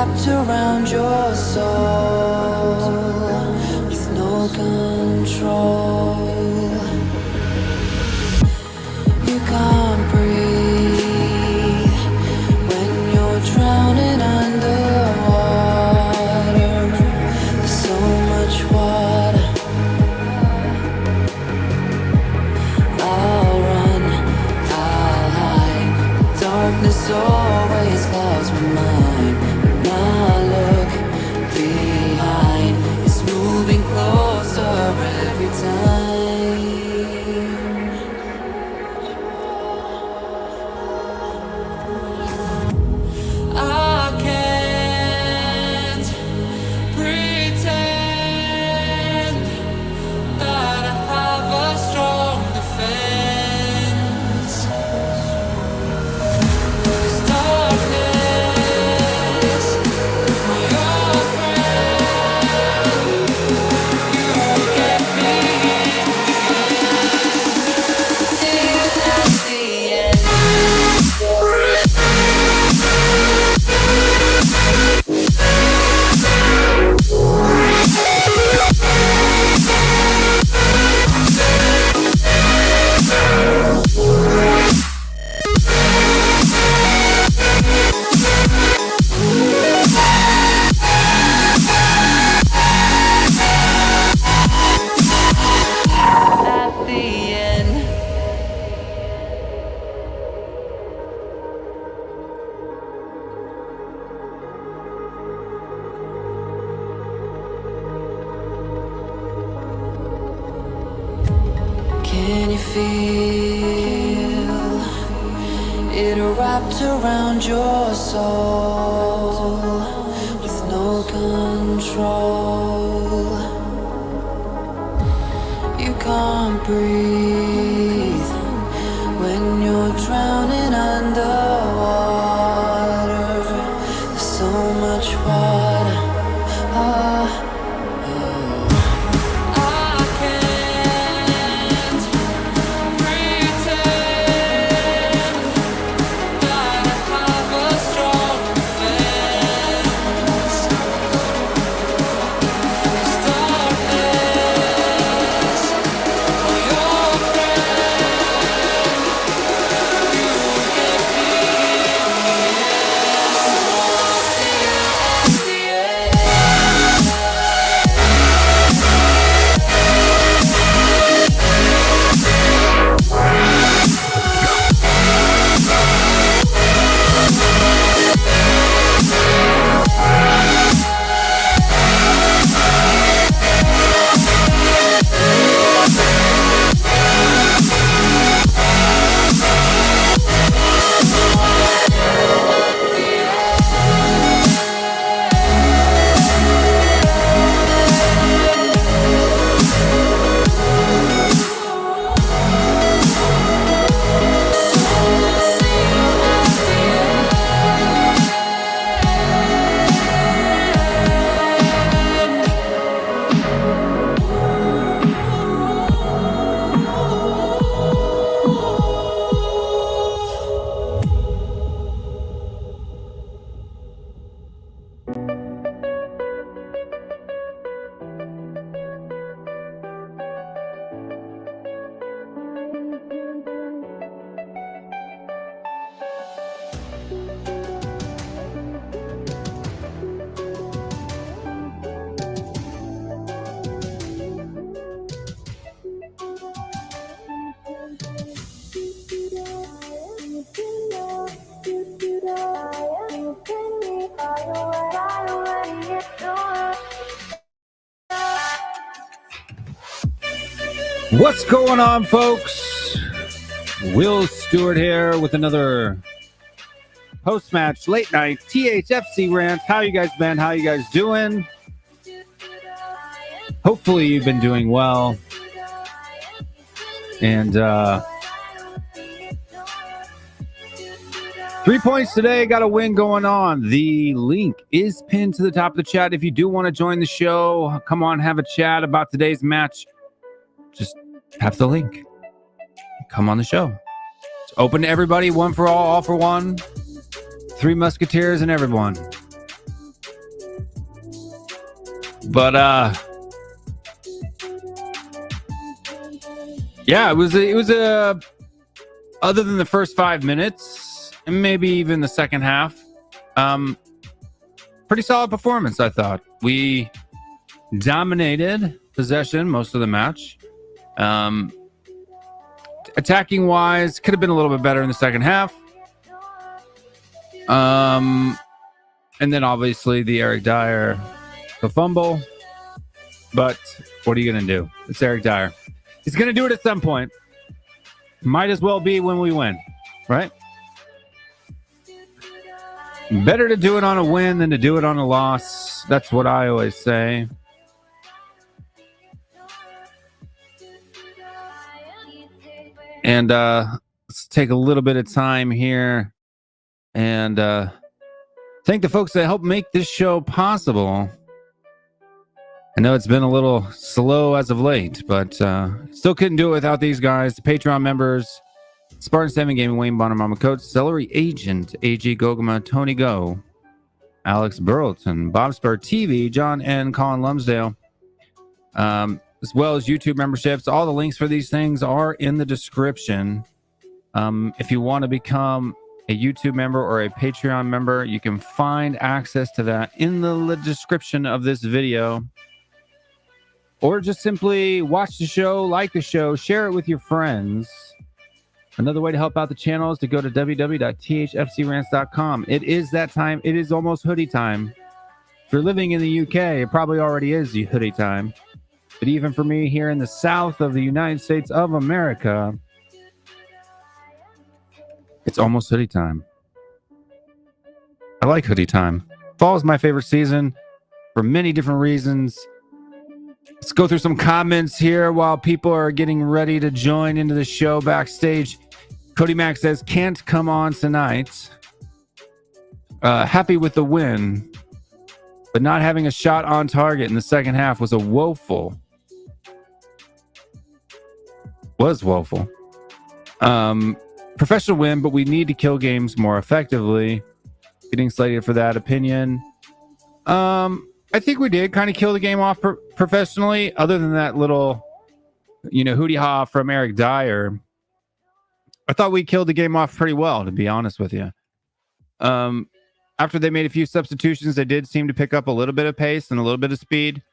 wrapped around your soul with no control. You can't breathe when you're drowning underwater. There's so much water. I'll run, I'll hide. Darkness always clouds my mind. When I look behind, it's moving closer every time. I can't pretend that I have a strong defense. 'Cause darkness, my old friend, you get me in the end. See you at the end. Can you feel it wrapped around your soul with no control? You can't breathe when you're drowning underwater. There's so much water. I can't pretend that I have a strong defense. 'Cause darkness, my old friend, you get me in the end. See you at the What's going on, folks? Will Stewart here with another post-match late night THFC rant. How you guys been? How you guys doing? Hopefully you've been doing well. And 3 points today. Got a win going on. The link is pinned to the top of the chat. If you do want to join the show, come on, have a chat about today's match. Just tap the link. Come on the show. It's open to everybody. One for all for one. Three Musketeers and everyone. But yeah, it was a other than the first 5 minutes and maybe even the second half, pretty solid performance. I thought we dominated possession most of the match. Attacking wise, could have been a little bit better in the second half. And then obviously the Eric Dyer, the fumble. But what are you going to do? It's Eric Dyer. He's going to do it at some point. Might as well be when we win, right? Better to do it on a win than to do it on a loss. That's what I always say. And let's take a little bit of time here and thank the folks that helped make this show possible. I know it's been a little slow as of late, but still couldn't do it without these guys. The Patreon members, Spartan 7 Gaming, Wayne Bonner, Mama Coach, Celery Agent, AG Gogama, Tony Go, Alex Burleton, Bob Spur TV, John N, Colin Lumsdale, as well as YouTube memberships. All the links for these things are in the description. If you want to become a YouTube member or a Patreon member, you can find access to that in the description of this video. Or just simply watch the show, like the show, share it with your friends. Another way to help out the channel is to go to www.thfcrants.com. It is that time. It is almost hoodie time. If you're living in the UK, it probably already is the hoodie time. But even for me here in the south of the United States of America, it's almost hoodie time. I like hoodie time. Fall is my favorite season for many different reasons. Let's go through some comments here while people are getting ready to join into the show backstage. Cody Mack says, can't come on tonight. Happy with the win, but not having a shot on target in the second half was woeful. Professional win, but we need to kill games more effectively. Getting slated for that opinion. I think we did kind of kill the game off professionally, other than that little, hootie ha from Eric Dyer. I thought we killed the game off pretty well, to be honest with you. After they made a few substitutions, they did seem to pick up a little bit of pace and a little bit of speed,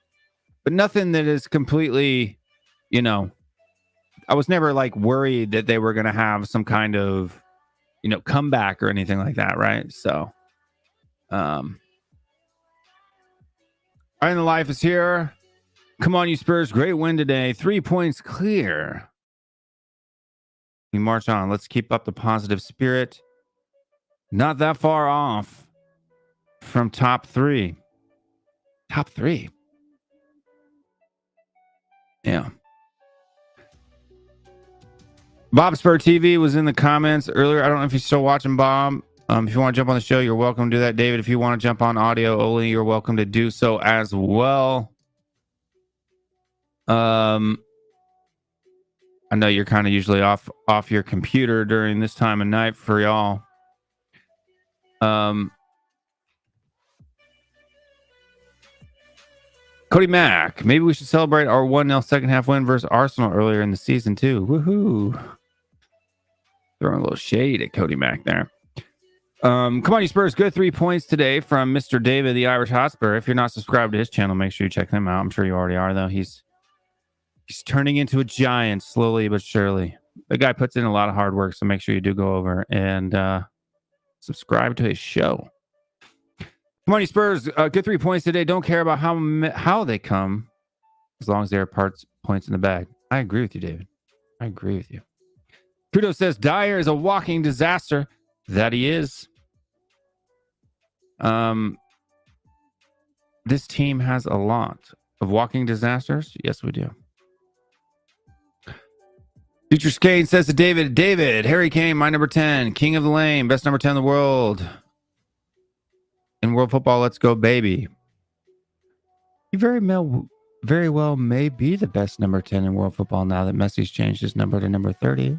but nothing that is completely, I was never like worried that they were going to have some kind of, comeback or anything like that. Right. So, Iron the Life is here. Come on, you Spurs. Great win today. 3 points clear. We march on. Let's keep up the positive spirit. Not that far off from top 3. Top 3. Yeah. Bob Spur TV was in the comments earlier. I don't know if you're still watching, Bob. If you want to jump on the show, you're welcome to do that. David, if you want to jump on audio only, you're welcome to do so as well. I know you're kind of usually off your computer during this time of night for y'all. Cody Mack, maybe we should celebrate our 1-0 second half win versus Arsenal earlier in the season too. Woohoo! Throwing a little shade at Cody Mack there. Come on, you Spurs. Good 3 points today from Mr. David, the Irish Hotspur. If you're not subscribed to his channel, make sure you check him out. I'm sure you already are, though. He's turning into a giant slowly but surely. The guy puts in a lot of hard work, so make sure you do go over and subscribe to his show. Come on, you Spurs. Good 3 points today. Don't care about how they come, as long as there are points in the bag. I agree with you, David. I agree with you. Kudo says Dyer is a walking disaster. That he is. This team has a lot of walking disasters. Yes, we do. Future Skate says to David, Harry Kane, my number 10, king of the lane, best number 10 in the world. In world football, let's go, baby. He very well may be the best number 10 in world football now that Messi's changed his number to number 30.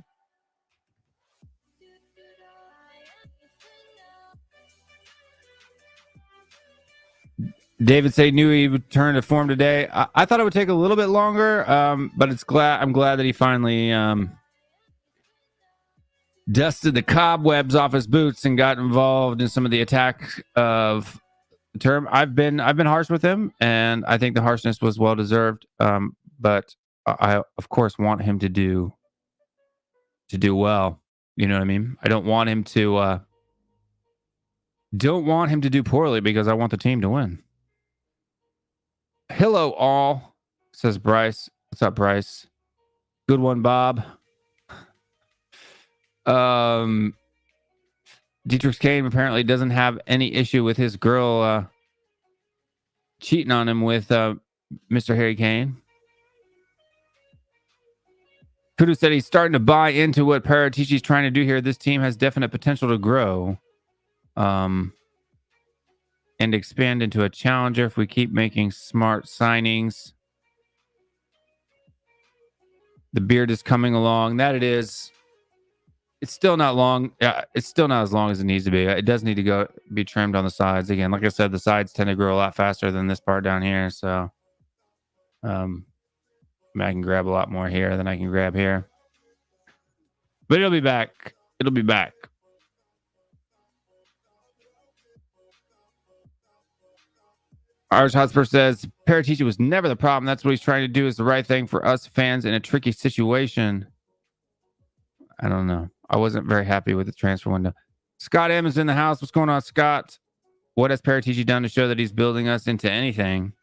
David said he knew he would turn to form today. I thought it would take a little bit longer, but I'm glad that he finally dusted the cobwebs off his boots and got involved in some of the attack of the term. I've been harsh with him, and I think the harshness was well deserved. But I of course want him to do well. You know what I mean? I don't want him to do poorly because I want the team to win. Hello, all, says Bryce. What's up, Bryce? Good one, Bob. Dietrich Kane apparently doesn't have any issue with his girl cheating on him with Mr. Harry Kane. Kudu said he's starting to buy into what Paratici's trying to do here. This team has definite potential to grow. And expand into a challenger if we keep making smart signings. The beard is coming along. That it is. It's still not long. Yeah, it's still not as long as it needs to be. It does need to be trimmed on the sides. Again, like I said, the sides tend to grow a lot faster than this part down here. So I can grab a lot more here than I can grab here. But it'll be back. It'll be back. Irish Hotspur says Paratici was never the problem. That's what he's trying to do, is the right thing for us fans in a tricky situation. I don't know. I wasn't very happy with the transfer window. Scott M is in the house. What's going on, Scott? What has Paratici done to show that he's building us into anything?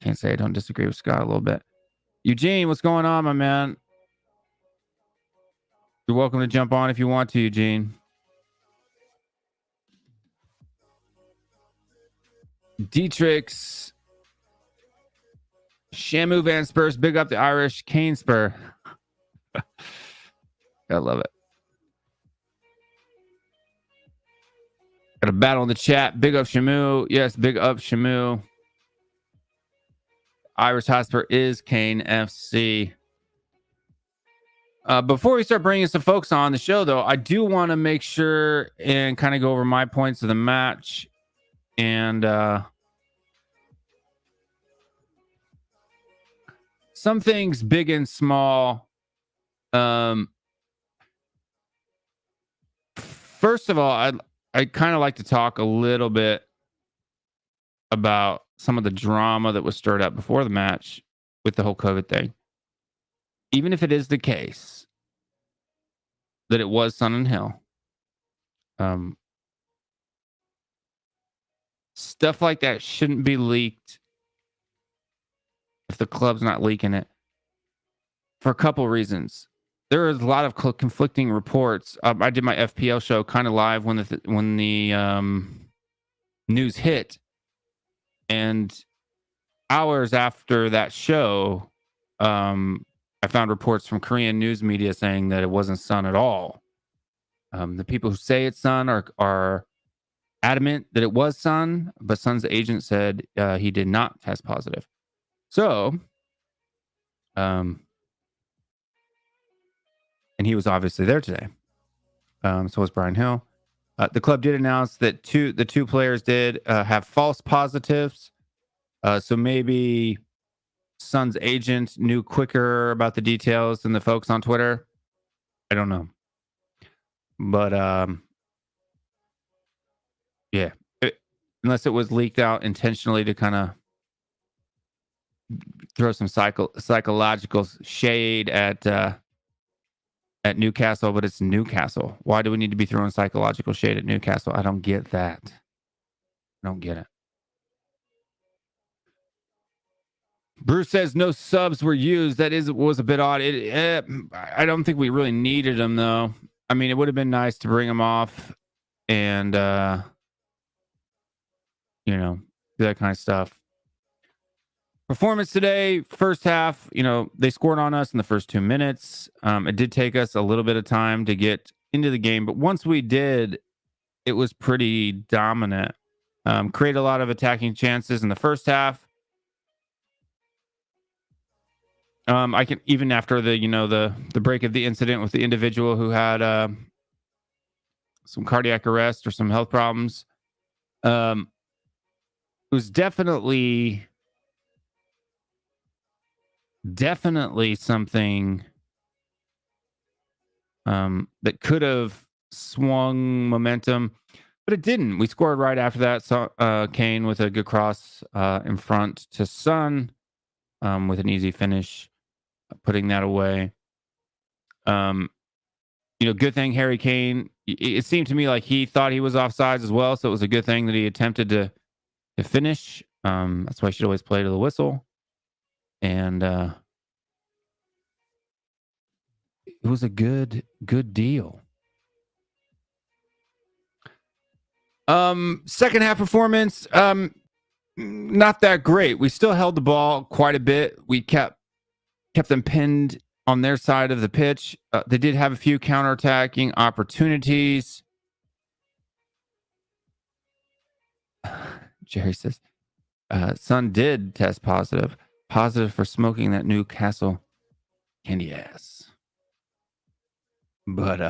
Can't say I don't disagree with Scott a little bit. Eugene, what's going on, my man? You're welcome to jump on if you want to, Eugene. Dietrich's Shamu Van Spurs, big up the Irish Kane Spur. I love it. Got a battle in the chat. Big up Shamu. Yes, big up Shamu. Irish Hotspur is Kane FC. Before we start bringing some folks on the show, though, I do want to make sure and kind of go over my points of the match. And some things big and small. First of all, I kind of like to talk a little bit about some of the drama that was stirred up before the match with the whole COVID thing. Even if it is the case that it was Sun and Hill, stuff like that shouldn't be leaked if the club's not leaking it, for a couple reasons. There is a lot of conflicting reports. I did my FPL show kind of live when the news hit, and hours after that show, I found reports from Korean news media saying that it wasn't Sun at all. The people who say it's Sun are adamant that it was Sun, but Sun's agent said he did not test positive. So, and he was obviously there today. So was Brian Hill. The club did announce that the two players did have false positives. So maybe Sun's agent knew quicker about the details than the folks on Twitter. I don't know. But yeah, unless it was leaked out intentionally to kind of throw some psychological shade at Newcastle, but it's Newcastle. Why do we need to be throwing psychological shade at Newcastle? I don't get that. I don't get it. Bruce says no subs were used. That was a bit odd. I don't think we really needed them, though. I mean, it would have been nice to bring them off and, do that kind of stuff. Performance today, first half, they scored on us in the first 2 minutes. It did take us a little bit of time to get into the game, but once we did, it was pretty dominant. Created a lot of attacking chances in the first half. I can, even after the break of the incident with the individual who had some cardiac arrest or some health problems. was definitely something that could have swung momentum, but it didn't. We scored right after that. So Kane with a good cross in front to Son with an easy finish, putting that away. Good thing Harry Kane. It seemed to me like he thought he was offsides as well, so it was a good thing that he attempted to finish. That's why he should always play to the whistle. And it was a good deal. Second half performance, not that great. We still held the ball quite a bit. We kept them pinned on their side of the pitch. They did have a few counterattacking opportunities. Jerry says, Son did test positive for smoking that Newcastle candy ass. But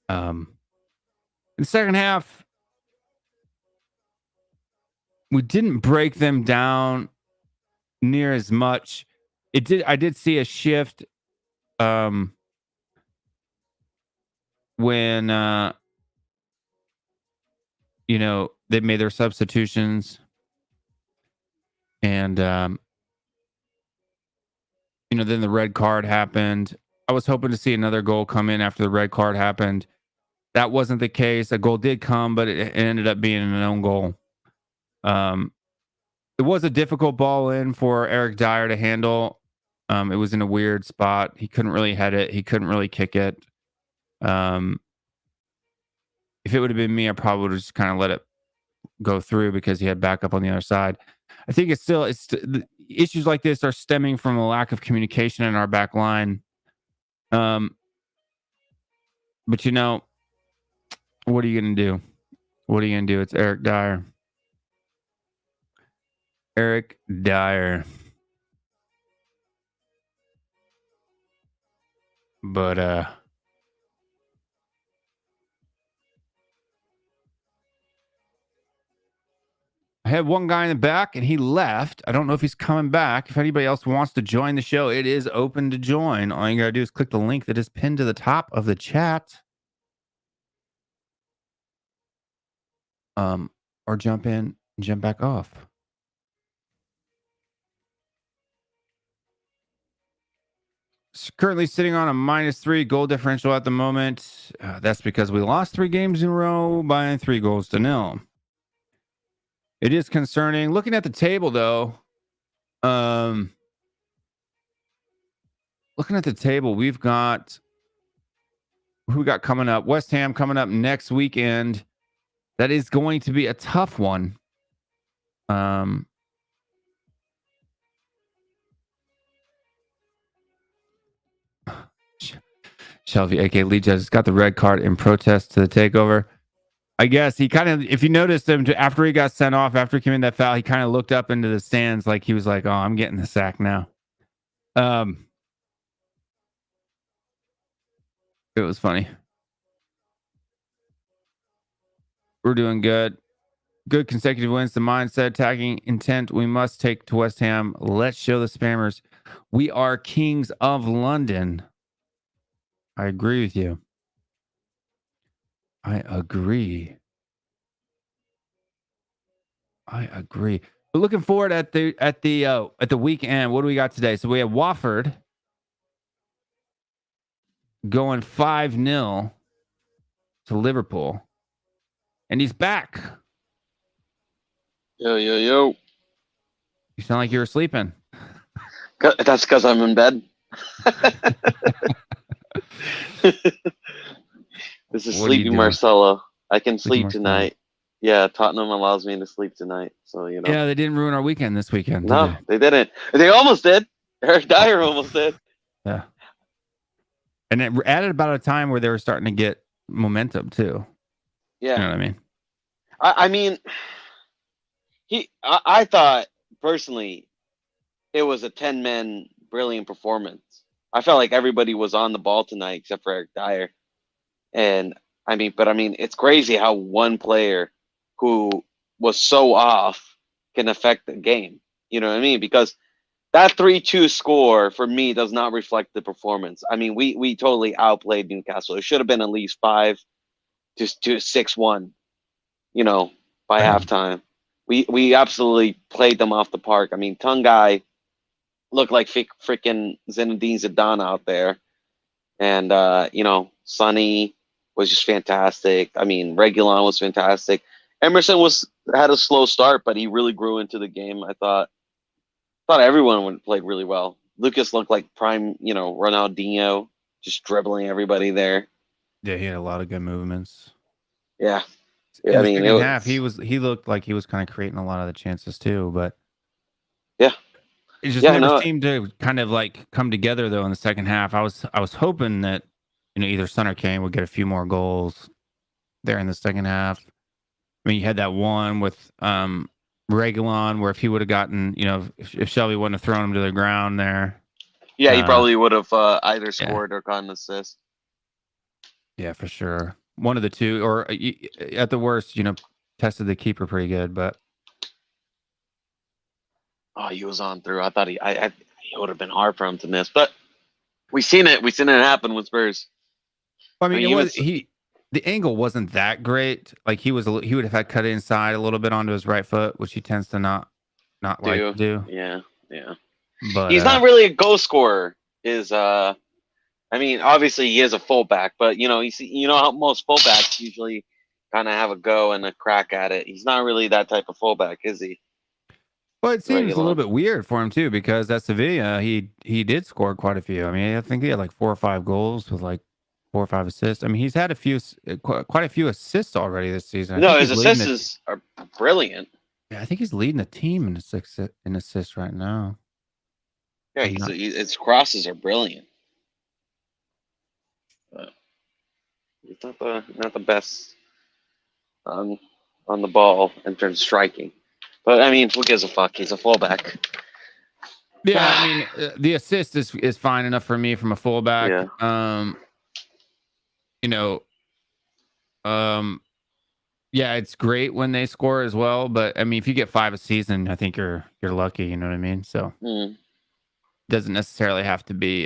in the second half, we didn't break them down near as much. I did see a shift when they made their substitutions, and then the red card happened. I was hoping to see another goal come in after the red card happened. That wasn't the case. A goal did come, but it ended up being an own goal. It was a difficult ball in for Eric Dyer to handle. It was in a weird spot. He couldn't really head it. He couldn't really kick it. If it would have been me, I probably would have just kind of let it go through because he had backup on the other side. I think it's issues like this are stemming from a lack of communication in our back line. But what are you going to do? What are you going to do? It's Eric Dyer. But I had one guy in the back and he left. I don't know if he's coming back. If anybody else wants to join the show, it is open to join. All you got to do is click the link that is pinned to the top of the chat. Or jump in and jump back off. Currently sitting on a -3 goal differential at the moment. That's because we lost 3 games in a row by 3-0. It is concerning. Looking at the table, though, we've got who we got coming up. West Ham coming up next weekend. That is going to be a tough one. Shelby, aka Lee Judge, got the red card in protest to the takeover. I guess he kind of, if you noticed him after he got sent off, after he committed that foul, he kind of looked up into the stands like he was like, "Oh, I'm getting the sack now." It was funny. We're doing good. Good consecutive wins. The mindset, attacking intent. We must take to West Ham. Let's show the spammers we are kings of London. I agree with you. I agree. We're looking forward at the weekend. What do we got today? So we have Watford going 5-0 to Liverpool, and he's back. Yo. You sound like you were sleeping. That's because I'm in bed. This is Sleepy Marcelo. I can sleep tonight. Yeah, Tottenham allows me to sleep tonight. So, Yeah, they didn't ruin our weekend this weekend. No, they didn't. They almost did. Eric Dyer almost did. Yeah. And it added about a time where they were starting to get momentum too. Yeah. You know what I mean? I mean, I thought personally it was a 10-man brilliant performance. I felt like everybody was on the ball tonight except for Eric Dyer. And I mean, it's crazy how one player who was so off can affect the game. You know what I mean? Because that 3-2 score for me does not reflect the performance. I mean, we totally outplayed Newcastle. It should have been at least 5 to 6-1. You know, by halftime, we absolutely played them off the park. I mean, Tungai looked like freaking Zinedine Zidane out there, and you know, Sonny was just fantastic. I mean, Reguilon was fantastic. Emerson had a slow start, but he really grew into the game. I thought everyone played really well. Lucas looked like prime, you know, Ronaldinho, just dribbling everybody there. Yeah, he had a lot of good movements. Yeah. In the second half, he looked like he was kind of creating a lot of the chances too, but yeah, it just never seemed to kind of like come together though in the second half. I was hoping that, you know, either Son or Kane would get a few more goals there in the second half. I mean, you had that one with Reguilon where if he would have gotten, you know, if Shelby wouldn't have thrown him to the ground there. Yeah, he probably would have either scored or gotten an assist. Yeah, for sure. One of the two, or at the worst, you know, tested the keeper pretty good, but he was on through. I thought he would have been hard for him to miss, but we seen it happen with Spurs. I mean, the angle wasn't that great. Like he would have had cut inside a little bit onto his right foot, which he tends to not like to do. Yeah. But he's not really a goal scorer. I mean, obviously he is a fullback, but you know how most fullbacks usually kind of have a go and a crack at it. He's not really that type of fullback, is he? Well, it seems a little bit weird for him too, because at Sevilla he did score quite a few. I mean, I think he had like 4 or 5 goals with like 4 or 5 assists. I mean, he's had quite a few assists already this season. No, his assists are brilliant. Yeah, I think he's leading the team in assists right now. Yeah, his crosses are brilliant. But he's not the best on the ball in terms of striking. But I mean, who gives a fuck? He's a fullback. Yeah, I mean, the assist is fine enough for me from a fullback. Yeah. You know, yeah, it's great when they score as well. But I mean, if you get 5 a season, I think you're lucky. You know what I mean? So doesn't necessarily have to be,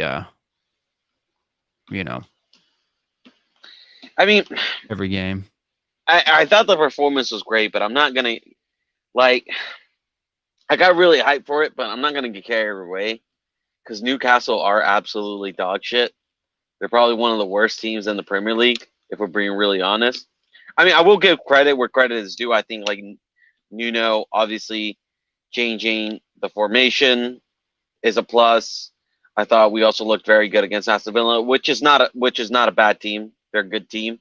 you know. I mean, every game. I thought the performance was great, but I'm not gonna like. I got really hyped for it, but I'm not gonna get carried away because Newcastle are absolutely dog shit. They're probably one of the worst teams in the Premier League, if we're being really honest. I mean, I will give credit where credit is due. I think like Nuno, obviously changing the formation is a plus. I thought we also looked very good against Aston Villa, which is not a bad team. They're a good team.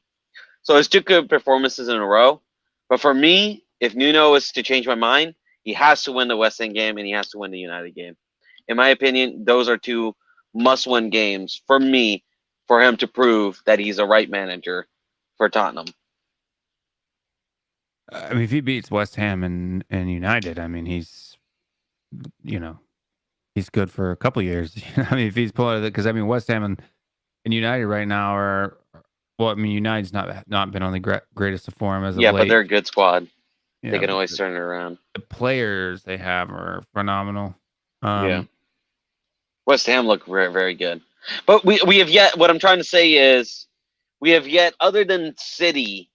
So it's 2 good performances in a row. But for me, if Nuno is to change my mind, he has to win the West End game and he has to win the United game. In my opinion, those are 2 must-win games for me for him to prove that he's a right manager for Tottenham. I mean, if he beats West Ham and United, I mean, he's, you know, he's good for a couple years. I mean, if he's pulling it, because I mean, West Ham and United right now are, well, I mean, United's not been on the greatest of form as of late. But they're a good squad. Yeah, they can always turn it around. The players they have are phenomenal. West Ham look very, very good. But we have yet, what I'm trying to say is, we have yet, other than City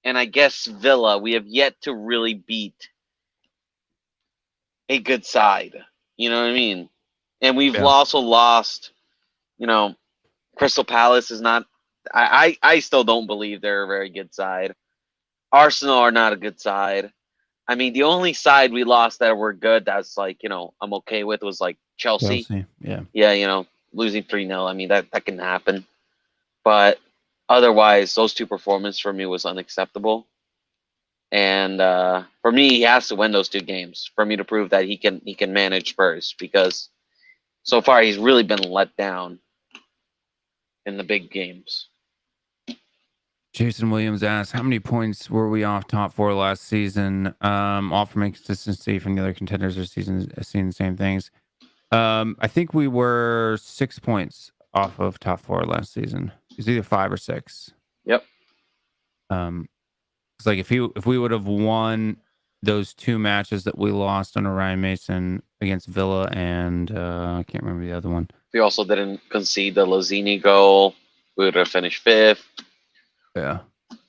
and I guess Villa, we have yet to really beat a good side. You know what I mean? And we've also lost, you know, Crystal Palace is not, I still don't believe they're a very good side. Arsenal are not a good side. I mean, the only side we lost that were good, that's like, you know, I'm okay with, was like Chelsea. Yeah, you know, losing 3-0. I mean, that can happen. But otherwise, those 2 performances for me was unacceptable. And for me, he has to win those 2 games for me to prove that he can manage Spurs, because so far he's really been let down in the big games. Jason Williams asks, how many points were we off top 4 last season? All from inconsistency from the other contenders this season, seeing the same things. I think we were 6 points off of top 4 last season. It's either 5 or 6. Yep. It's like if we would have won those 2 matches that we lost under Ryan Mason against Villa and I can't remember the other one. We also didn't concede the Lazzini goal, we would have finished 5th. Yeah.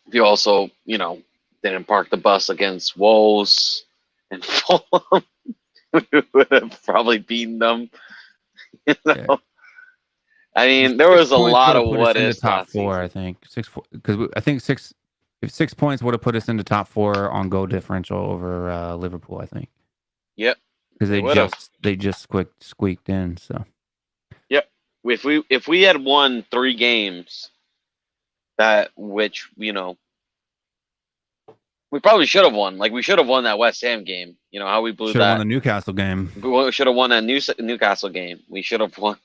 If you also, didn't park the bus against Wolves and Fulham, we would have probably beaten them. Yeah. I mean, there was a lot of what ifs. Top 4, I think 6-4, because I think 6 points would have put us into top 4 on goal differential over Liverpool. I think. Yep. Because they just squeaked in. So. Yep. If we had won 3 games, which we probably should have won. Like we should have won that West Ham game. You know how we blew that. Should have won the Newcastle game. We should have won that Newcastle game. We should have won.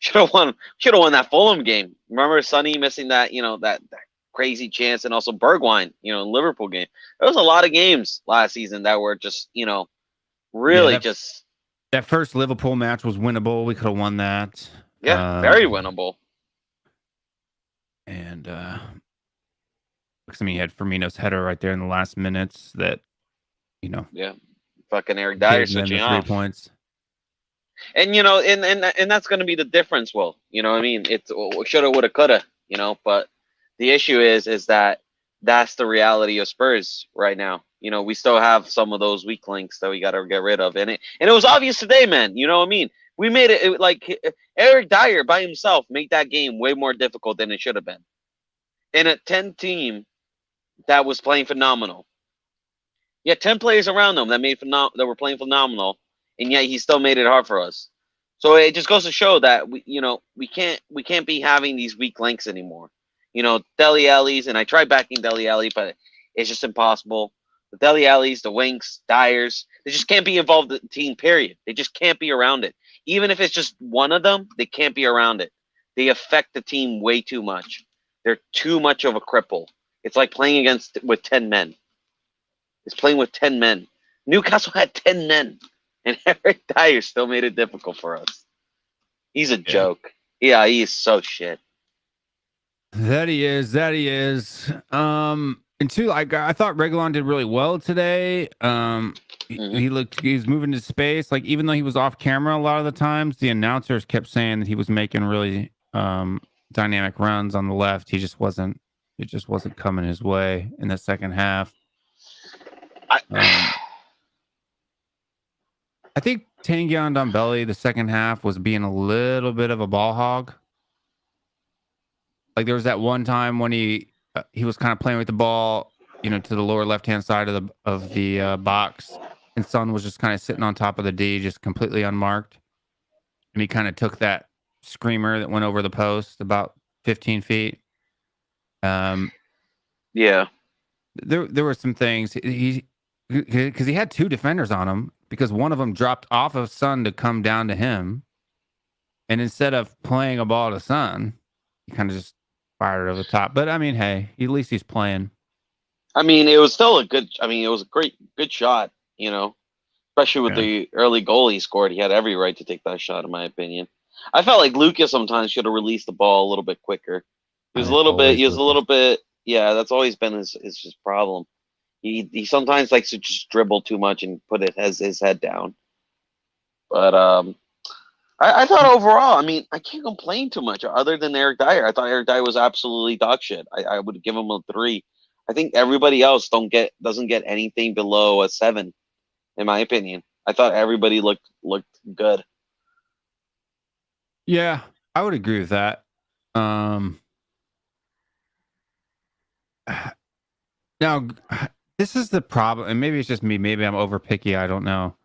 Should have won that Fulham game. Remember Sonny missing that, that crazy chance, and also Bergwijn, in Liverpool game. There was a lot of games last season that were just, really just. That first Liverpool match was winnable. We could have won that. Yeah, very winnable. And you had Firmino's header right there in the last minutes that, Yeah, fucking Eric Dyer switching off. 3 points. And and that's going to be the difference. Will, you know what I mean? It's shoulda, woulda, coulda. But the issue is that that's the reality of Spurs right now. We still have some of those weak links that we got to get rid of, and it was obvious today, man. You know what I mean? We made it like Eric Dyer by himself made that game way more difficult than it should have been. In a 10 team that was playing phenomenal, you had 10 players around them that were playing phenomenal. And yet he still made it hard for us. So it just goes to show that we can't be having these weak links anymore. Dele Alli's, and I tried backing Dele Alli, but it's just impossible. The Dele Alli's, the Winks, Dyers, they just can't be involved in the team, period. They just can't be around it. Even if it's just one of them, they can't be around it. They affect the team way too much. They're too much of a cripple. It's like playing with 10 men. It's playing with 10 men. Newcastle had 10 men. And Eric Dyer still made it difficult for us. He's a joke. Yeah, he is so shit. That he is. And 2, I thought Reguilon did really well today. He was moving to space. Like even though he was off camera a lot of the times, the announcers kept saying that he was making really dynamic runs on the left. It just wasn't coming his way in the second half. I think Tanguy Ndombele the second half was being a little bit of a ball hog. Like there was that one time when he was kind of playing with the ball, to the lower left-hand side of the box, and Son was just kind of sitting on top of the D, just completely unmarked. And he kind of took that screamer that went over the post about 15 feet. Yeah. There were some things because he had 2 defenders on him. Because one of them dropped off of Son to come down to him. And instead of playing a ball to Son, he kind of just fired it over the top. But, I mean, hey, at least he's playing. I mean, it was still it was a good shot, Especially with the early goal he scored. He had every right to take that shot, in my opinion. I felt like Lucas sometimes should have released the ball a little bit quicker. He was a little bit, yeah, that's always been his problem. He sometimes likes to just dribble too much and put his head down. But I thought overall, I mean, I can't complain too much other than Eric Dyer. I thought Eric Dyer was absolutely dog shit. I would give him a 3. I think everybody else doesn't get anything below a 7, in my opinion. I thought everybody looked good. Yeah, I would agree with that. Now, this is the problem, and maybe it's just me. Maybe I'm over picky. I don't know,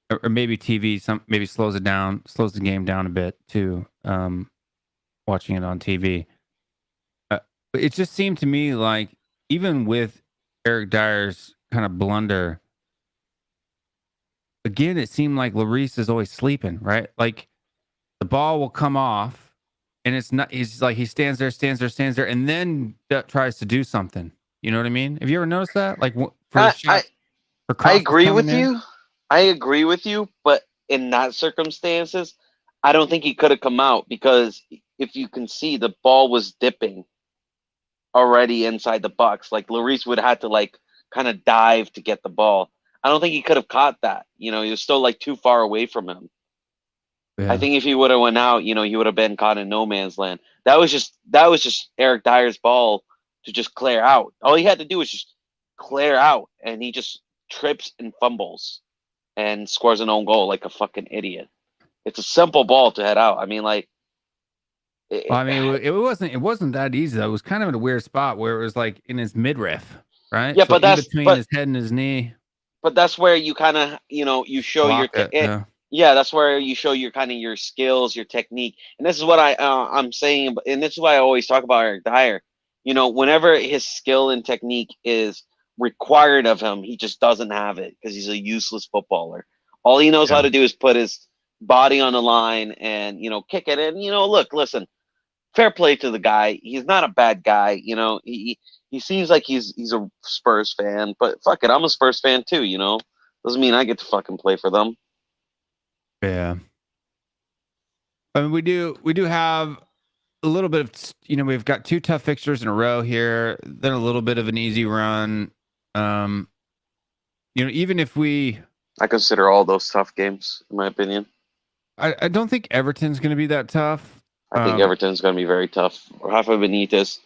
or maybe TV maybe slows the game down a bit too. Watching it on TV, but it just seemed to me like even with Eric Dyer's kind of blunder, again, it seemed like Lloris is always sleeping. Right, like the ball will come off, and it's not. He's like he stands there, and then tries to do something. You know what I mean? Have you ever noticed that? Like, I agree with you. I agree with you, but in that circumstances, I don't think he could have come out because if you can see, the ball was dipping. already inside the box. Like Lloris would have had to like kind of dive to get the ball. I don't think he could have caught that. He was still like too far away from him. Yeah. I think if he would have went out, he would have been caught in no man's land. That was just Eric Dyer's ball to just clear out. All he had to do was just clear out, and he just trips and fumbles and scores an own goal like a fucking idiot. It's a simple ball to head out. I mean, like, It wasn't that easy though. It was kind of in a weird spot where it was like in his midriff, right? Yeah, so but that's between his head and his knee. But that's where you kind of you show Yeah. that's where you show your kind of your skills, your technique, and this is what I'm saying, and this is why I always talk about Eric Dyer. Whenever his skill and technique is required of him, he just doesn't have it because he's a useless footballer. All he knows how to do is put his body on the line and kick it. And look, listen, fair play to the guy. He's not a bad guy. He seems like he's a Spurs fan, but fuck it, I'm a Spurs fan too. Doesn't mean I get to fucking play for them. Yeah. I mean, we do have a little bit of, we've got 2 tough fixtures in a row here, then a little bit of an easy run. Even if I consider all those tough games, in my opinion. I don't think Everton's going to be that tough. I think Everton's going to be very tough. Rafa Benitez,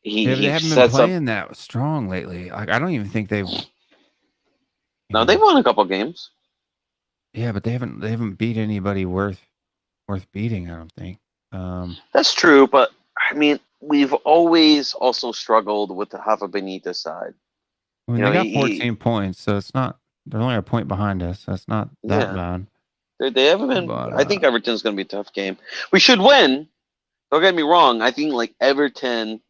they haven't been playing that strong lately. Like, I don't even think they've. No, they won a couple games. Yeah, but they haven't beat anybody worth beating, I don't think. That's true, but I mean, we've always also struggled with the Rafa Benitez side. I mean, they got 14 points, so it's not. They're only a point behind us. That's not that bad. They haven't been. But, I think Everton's going to be a tough game. We should win. Don't get me wrong. I think like Everton,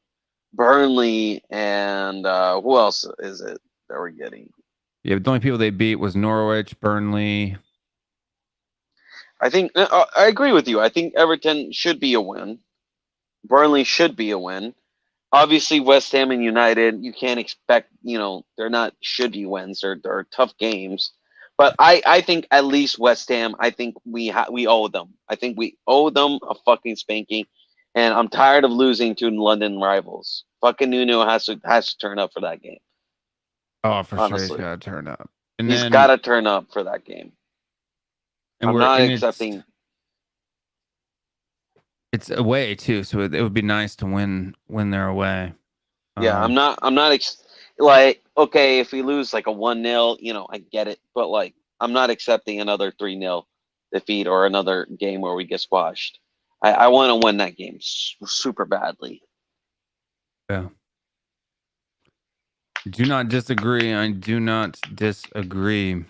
Burnley, and who else is it that we're getting? Yeah, the only people they beat was Norwich, Burnley. I think I agree with you. I think Everton should be a win. Burnley should be a win. Obviously, West Ham and United, you can't expect, they're not should be wins. They're tough games. But I think at least West Ham, I think we owe them. I think we owe them a fucking spanking. And I'm tired of losing to London rivals. Fucking Nuno has to turn up for that game. Oh, for sure, he's got to turn up. And he's got to turn up for that game. And I'm not accepting. It's away too, so it would be nice to win when they're away. Yeah, I'm not like, okay, if we lose like a 1-0, I get it, but like I'm not accepting another 3-0 defeat or another game where we get squashed. I want to win that game super badly. Yeah. Do not disagree. I do not disagree.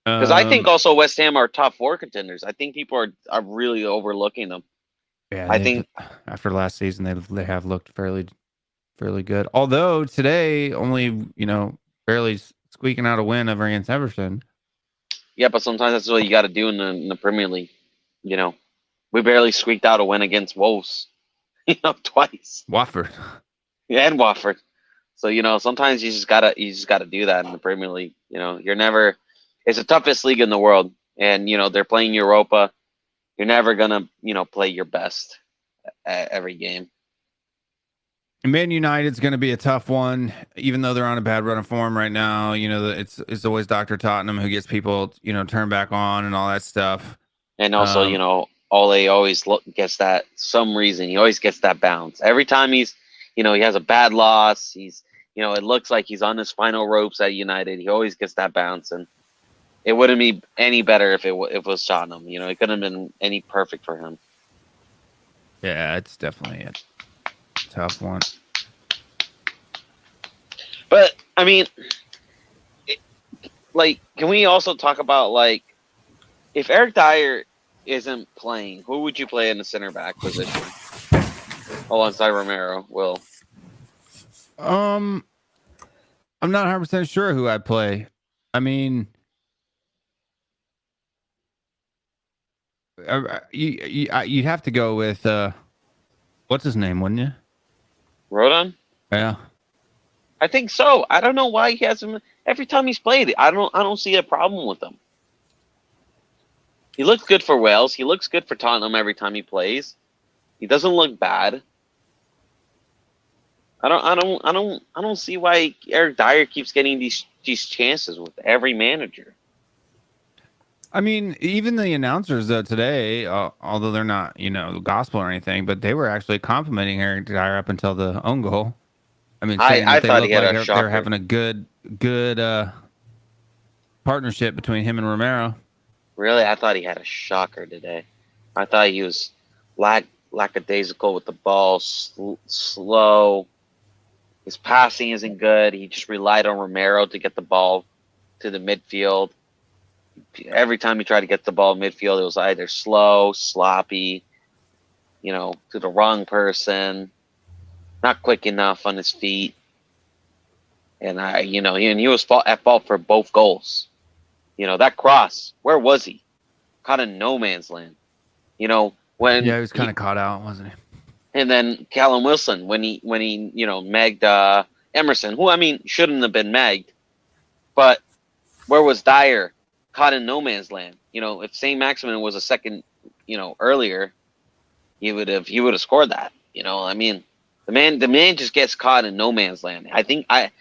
Because I think also West Ham are top 4 contenders. I think people are really overlooking them. Yeah, I think after last season they have looked fairly good. Although today only barely squeaking out a win over against Everton. Yeah, but sometimes that's what you got to do in the Premier League. We barely squeaked out a win against Wolves. Twice. Watford. Yeah, and Watford. So sometimes you just gotta do that in the Premier League. You're never. It's the toughest league in the world, and they're playing Europa. You're never gonna play your best at every game. Man United's going to be a tough one, even though they're on a bad run of form right now. It's always Dr. Tottenham who gets people turned back on and all that stuff. And also, Ole always gets that some reason. He always gets that bounce every time he has a bad loss. He's it looks like he's on his final ropes at United. He always gets that bounce and. It wouldn't be any better if it was Tottenham. It couldn't have been any perfect for him. Yeah, it's definitely a tough one. But I mean, can we also talk about if Eric Dyer isn't playing, who would you play in the center back position alongside Romero? Will? I'm not 100% sure who I'd play. I mean. You'd have to go with what's his name, wouldn't you? Rodon? Yeah. I think so. I don't know why he hasn't. Every time he's played, I don't see a problem with him. He looks good for Wales. He looks good for Tottenham every time he plays. He doesn't look bad. I don't see why Eric Dyer keeps getting these chances with every manager. I mean, even the announcers today, although they're not, gospel or anything, but they were actually complimenting Eric Dyer up until the own goal. I mean, saying I that they thought look he had like a they're shocker. having a good partnership between him and Romero. Really, I thought he had a shocker today. I thought he was lackadaisical with the ball, slow. His passing isn't good. He just relied on Romero to get the ball to the midfield. Every time he tried to get the ball midfield, it was either slow, sloppy, to the wrong person, not quick enough on his feet. And he was at fault for both goals. That cross, where was he? Caught in no man's land. When he was kind of caught out, wasn't he? And then Callum Wilson, when he megged Emerson, who shouldn't have been megged, but where was Dyer? Caught in no man's land. If St. Maximin was a second, earlier, he would have scored that. The man just gets caught in no man's land. I think I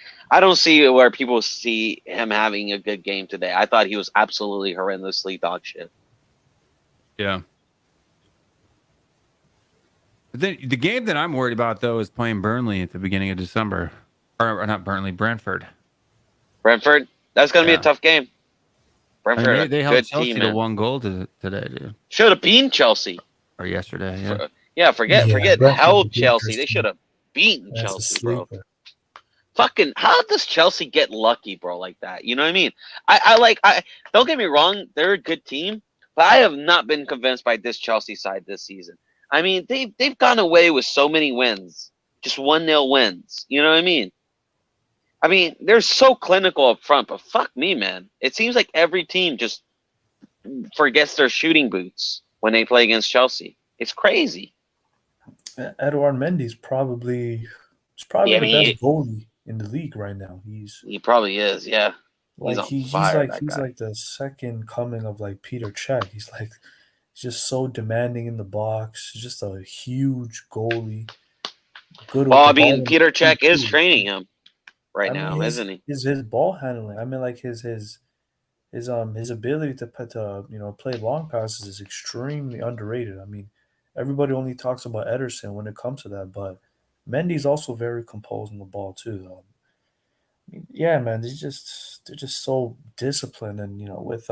don't see where people see him having a good game today. I thought he was absolutely horrendously dog shit. Yeah. The game that I'm worried about, though, is playing Burnley at the beginning of December. Or not Burnley, Brentford. Brentford? That's going to be a tough game. Brentford, they held good Chelsea team, to man. 1 goal today, dude. Should have beaten Chelsea. Or yesterday, yeah. Forget held Chelsea. They should have beaten That's Chelsea, bro. Fucking, how does Chelsea get lucky, bro, like that? You know what I mean? I don't get me wrong, they're a good team, but I have not been convinced by this Chelsea side this season. I mean, they've gone away with so many wins, just 1-0 wins. You know what I mean? They're so clinical up front, but fuck me, man. It seems like every team just forgets their shooting boots when they play against Chelsea. It's crazy. Edouard Mendy's probably the best goalie in the league right now. He probably is, yeah. He's like the second coming of like Peter Cech. He's just so demanding in the box. He's just a huge goalie. Good. Well, Peter Cech is training him now, isn't he? His ball handling. His ability to play long passes is extremely underrated. Everybody only talks about Ederson when it comes to that, but Mendy's also very composed on the ball too. Yeah, man, they're just so disciplined, and with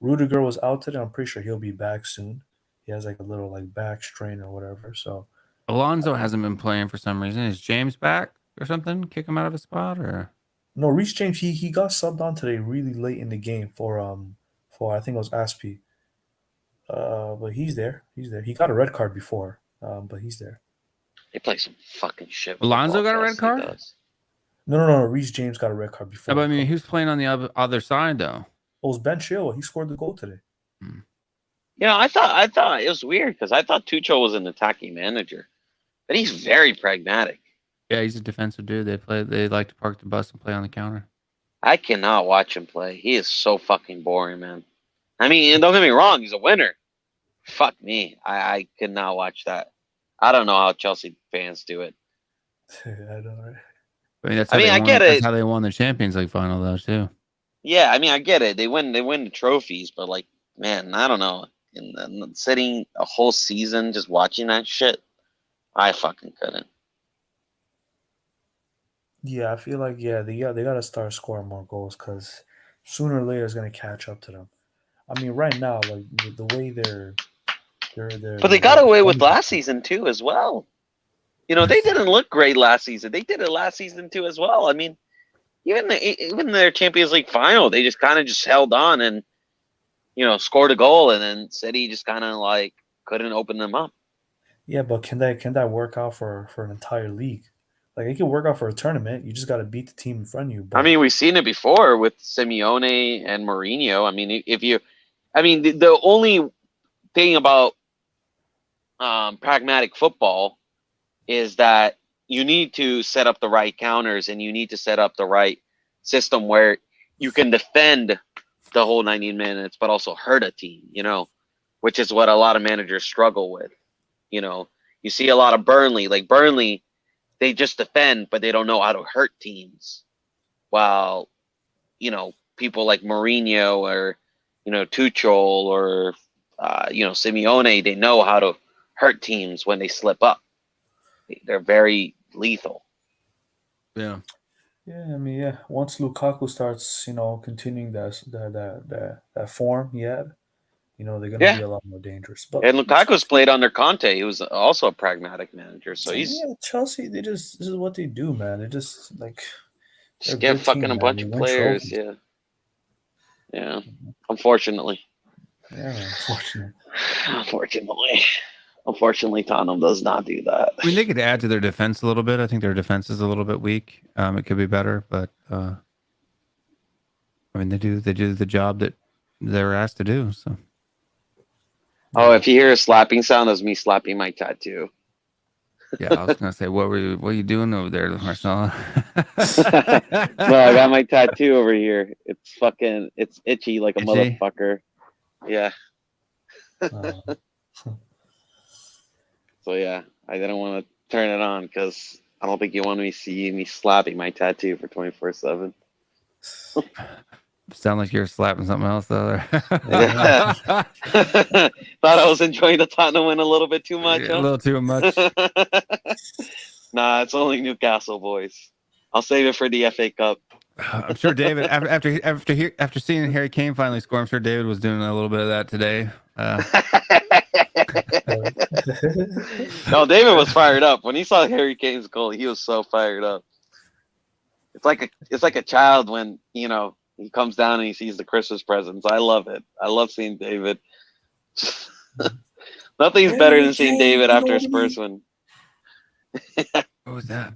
Rudiger was out today. I'm pretty sure he'll be back soon. He has like a little back strain or whatever. So Alonso hasn't been playing for some reason. Is James back or something? Kick him out of his spot or? No, Reece James he got subbed on today really late in the game for I think it was Aspi. But he's there. He got a red card before, but he's there. They play some fucking shit. Alonso got a red card? No. Reece James got a red card before. Yeah, but who's playing on the other side though? It was Ben Chilwell. He scored the goal today. I thought it was weird because I thought Tuchel was an attacking manager, but he's very pragmatic. Yeah, he's a defensive dude. They like to park the bus and play on the counter. I cannot watch him play. He is so fucking boring, man. Don't get me wrong, he's a winner. Fuck me. I could not watch that. I don't know how Chelsea fans do it. I know, I right? get it. That's how they won the Champions League final, though, too. Yeah, I get it. They win the trophies, but man, I don't know. Sitting a whole season just watching that shit, I fucking couldn't. Yeah, I feel like they gotta start scoring more goals because sooner or later it's gonna catch up to them. Right now, the way they're But they got away with last season too, as well. They didn't look great last season. They did it last season too, as well. Even their Champions League final, they just kind of just held on and scored a goal, and then City just kind of couldn't open them up. Yeah, but can that work out for an entire league? It can work out for a tournament. You just got to beat the team in front of you. But... we've seen it before with Simeone and Mourinho. The only thing about pragmatic football is that you need to set up the right counters and you need to set up the right system where you can defend the whole 90 minutes, but also hurt a team, which is what a lot of managers struggle with. You see a lot of Burnley. Burnley, they just defend, but they don't know how to hurt teams. While, people like Mourinho or, Tuchel or, Simeone, they know how to hurt teams when they slip up. They're very lethal. Yeah. Yeah, I mean, yeah. Once Lukaku starts, continuing that form he had, they're gonna be a lot more dangerous. But And Lukaku's played under Conte. He was also a pragmatic manager, so he's Chelsea. This is what they do, man. They just just get fucking a bunch of players. Trophies. Yeah. Unfortunately. Yeah, Unfortunately, Tottenham does not do that. I mean, they could add to their defense a little bit. I think their defense is a little bit weak. It could be better, but I mean, they do the job that they're asked to do. So. Oh, if you hear a slapping sound, that's me slapping my tattoo. Yeah, I was gonna say, what are you doing over there, Marcelo? No, I got my tattoo over here. It's itchy like a motherfucker. Yeah. So yeah, I didn't want to turn it on because I don't think you want me to see me slapping my tattoo for 24/7. Sound like you're slapping something else though. Thought I was enjoying the Tottenham win a little bit too much. A little too much. Nah, it's only Newcastle, boys. I'll save it for the FA Cup. I'm sure David, after seeing Harry Kane finally score, I'm sure David was doing a little bit of that today. No, David was fired up when he saw Harry Kane's goal. He was so fired up. It's like a child when he comes down and he sees the Christmas presents. I love it. I love seeing David. Nothing's better than seeing David after a Spurs win. What was that?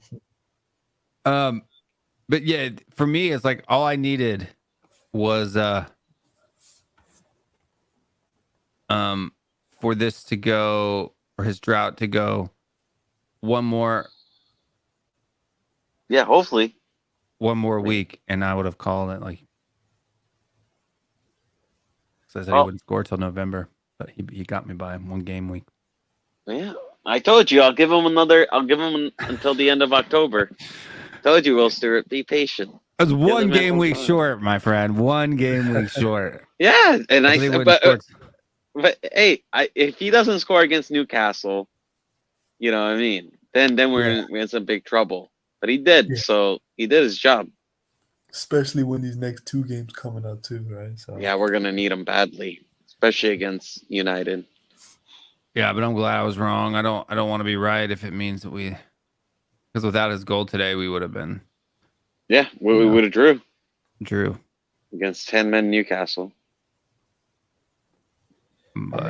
But yeah, for me, it's like all I needed was for this to go, for his drought to go one more. Yeah, hopefully. One more week, and I would have called it like. Says that he wouldn't score till November, but he got me by 1 game week. Yeah, I told you I'll give him until the end of October. Told you, Will Stewart, be patient. That's 1 game week short, my friend. 1 game week short. Yeah, and but hey, if he doesn't score against Newcastle, you know what I mean? Then we're in some big trouble. But he did, so he did his job. Especially when these next 2 games coming up too, right? So yeah, we're gonna need him badly, especially against United. Yeah, but I'm glad I was wrong. I don't want to be right if it means that because without his goal today, we would have been. Yeah, we would have drew against 10 men Newcastle. But,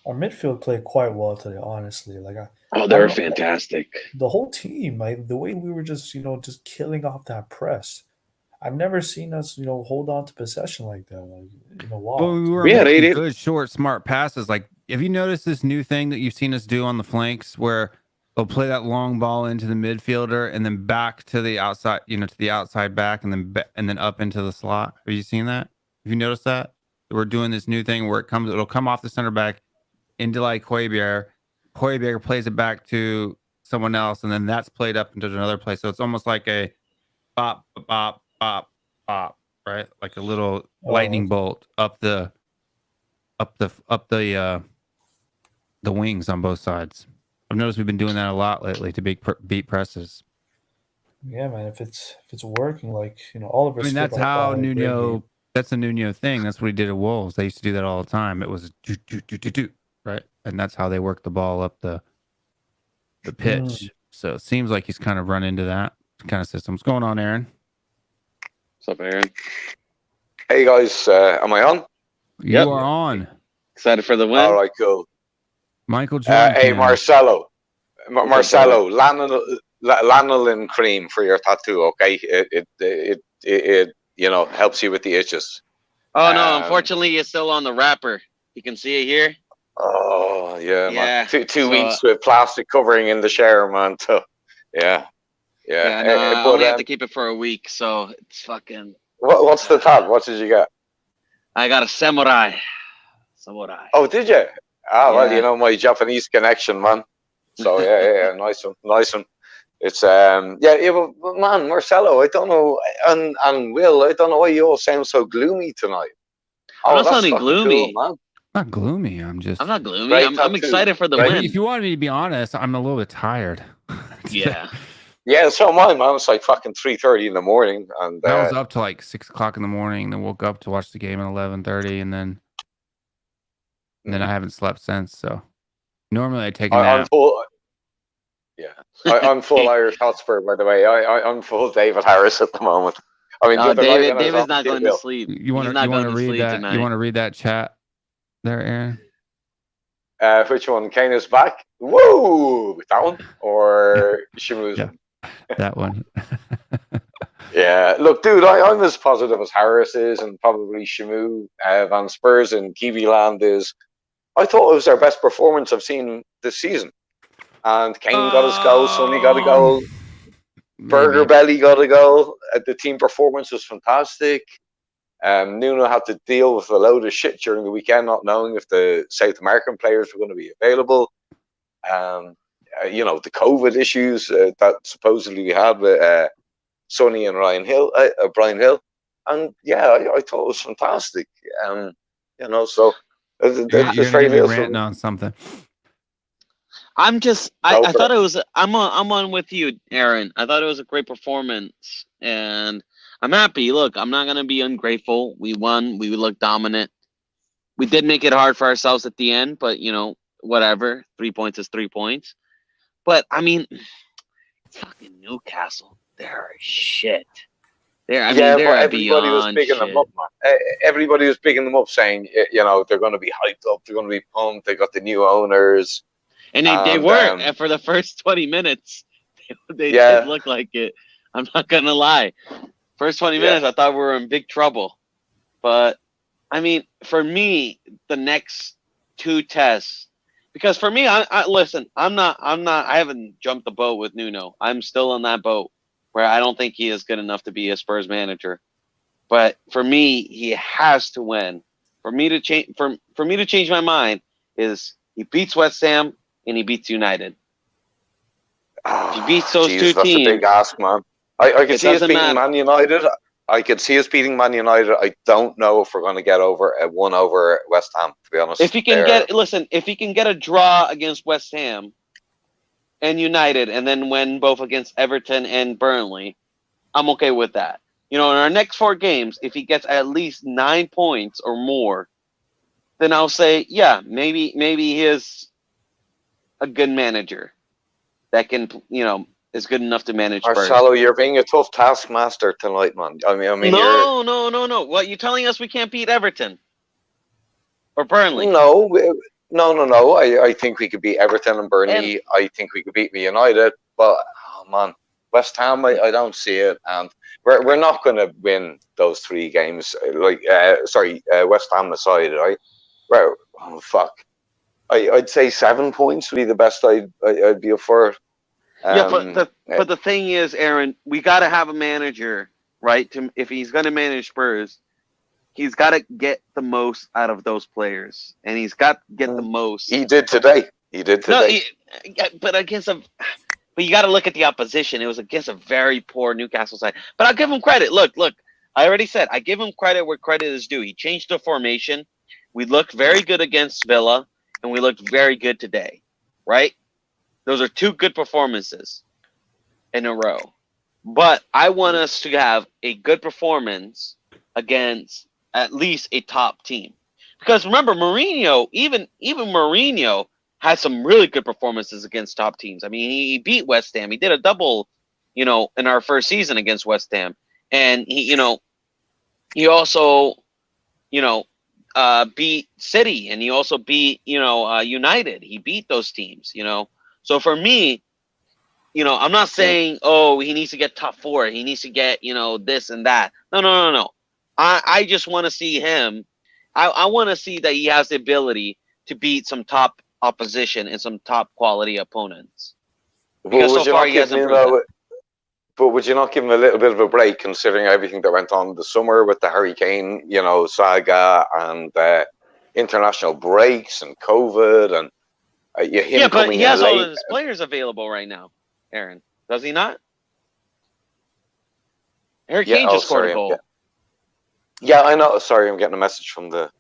our midfield played quite well today, honestly. They were fantastic. The whole team, the way we were just killing off that press. I've never seen us, hold on to possession like that. Wow. Well, we were making good, short, smart passes. Like, have you noticed this new thing that you've seen us do on the flanks, where they'll play that long ball into the midfielder and then back to the outside, to the outside back, and then up into the slot? Have you seen that? Have you noticed that? We're doing this new thing where it'll come off the center back into like Højbjerg. Højbjerg plays it back to someone else, and then that's played up into another place. So it's almost like a bop, bop, bop, bop, right? Like a little lightning bolt up the wings on both sides. I've noticed we've been doing that a lot lately to beat presses. Yeah, man. If it's working, all of us. I mean, that's how Nuno. That's a Nuno thing. That's what he did at Wolves. They used to do that all the time. It was do, right, and that's how they work the ball up the pitch. So it seems like he's kind of run into that kind of system. What's going on, Aaron? What's up, Aaron? Hey guys, am I on? You are on. Excited for the win? All right, cool. Michael Jordan. Hey, Marcelo, lanolin cream for your tattoo. Okay, it helps you with the itches. Oh no! Unfortunately, it's still on the wrapper. You can see it here. Oh yeah, man. Two weeks with plastic covering in the shower, man. So, yeah. I only have to keep it for a week, so it's fucking. What's the tab? What did you get? I got a samurai. Oh, did you? Oh, well, my Japanese connection, man. So yeah, nice one. It's but man, Marcelo, I don't know, and Will, I don't know why you all sound so gloomy tonight. I'm not that's sounding fucking gloomy. cool, man. Not gloomy. I'm not gloomy. Great I'm tattoo. excited for the Great. win. If you wanted me to be honest, I'm a little bit tired. Yeah. Yeah, so am I, man. It's like fucking 3:30 in the morning, and I was up to like 6 o'clock in the morning, then woke up to watch the game at 11:30, and then I haven't slept since. So normally I take a nap. I'm full. Yeah, I'm full Irish Hotspur, by the way. I'm full David Harris at the moment. I mean, No, the other night when I was David's on not the going Bill. to sleep. You want He's to not going to read sleep that? tonight. You want to read that chat there, Aaron? Which one? Kane is back. Woo! That one or Shamu's Yeah. That one. Yeah, look, dude, I'm as positive as Harris is, and probably Shamu Van Spurs and Kiwi Land is. I thought it was their best performance I've seen this season. And Kane got his goal, Sonny got a goal, Burger Belly got a goal. The team performance was fantastic. Nuno had to deal with a load of shit during the weekend, not knowing if the South American players were going to be available. The COVID issues that supposedly we had with Sonny and Brian Hill, and yeah, I thought it was fantastic. So there's very little ranting on something. I thought it was. I'm on with you, Aaron. I thought it was a great performance, and I'm happy. Look, I'm not gonna be ungrateful. We won. We looked dominant. We did make it hard for ourselves at the end, but whatever. 3 points is 3 points. But I mean, fucking Newcastle, they're shit. Everybody was picking them up, man. Everybody was picking them up, saying, they're going to be hyped up, they're going to be pumped. They got the new owners, and they were. And for the first 20 minutes, they did look like it. I'm not gonna lie. First 20 minutes, I thought we were in big trouble. But I mean, for me, the next two tests. Because for me, listen, I haven't jumped the boat with Nuno. I'm still on that boat where I don't think he is good enough to be a Spurs manager. But for me, he has to win. For me to change my mind is he beats West Ham and he beats United. If he beats those two teams, that's a big ask, man. I can see us beating Man United. I could see us beating Man United. I don't know if we're going to get over a win over West Ham, to be honest. If he can get a draw against West Ham and United and then win both against Everton and Burnley, I'm okay with that. In our next 4 games, if he gets at least 9 points or more, then I'll say, yeah, maybe he is a good manager that can, is good enough to manage Spurs. Marcelo, you're being a tough taskmaster tonight, man. I mean, no. What, you telling us we can't beat Everton or Burnley? No. I think we could beat Everton and Burnley. I think we could beat United, but man, West Ham, I don't see it, and we're not going to win those 3 games. West Ham aside, right? Oh fuck, I'd say 7 points would be the best I'd be up for. But the thing is, Aaron, we got to have a manager, right? If he's going to manage Spurs, he's got to get the most out of those players, and he's got to get the most. He did today. No, but you got to look at the opposition. It was against a very poor Newcastle side. But I'll give him credit. Look. I already said I give him credit where credit is due. He changed the formation. We looked very good against Villa, and we looked very good today, right? Those are 2 good performances in a row. But I want us to have a good performance against at least a top team. Because remember, Mourinho, even Mourinho had some really good performances against top teams. I mean, he beat West Ham. He did a double, in our first season against West Ham. And he also, beat City, and he also beat, United. He beat those teams, So for me, I'm not saying, he needs to get top 4. He needs to get, this and that. No. I just want to see him. I want to see that he has the ability to beat some top opposition and some top quality opponents. Because so far he hasn't proven it. But would you not give him a little bit of a break, considering everything that went on this summer with the Harry Kane, saga and international breaks and COVID and Yeah, but he has all of his players available right now, Aaron. Does he not? Harry Kane just scored a goal. Yeah, I know. Sorry, I'm getting a message from the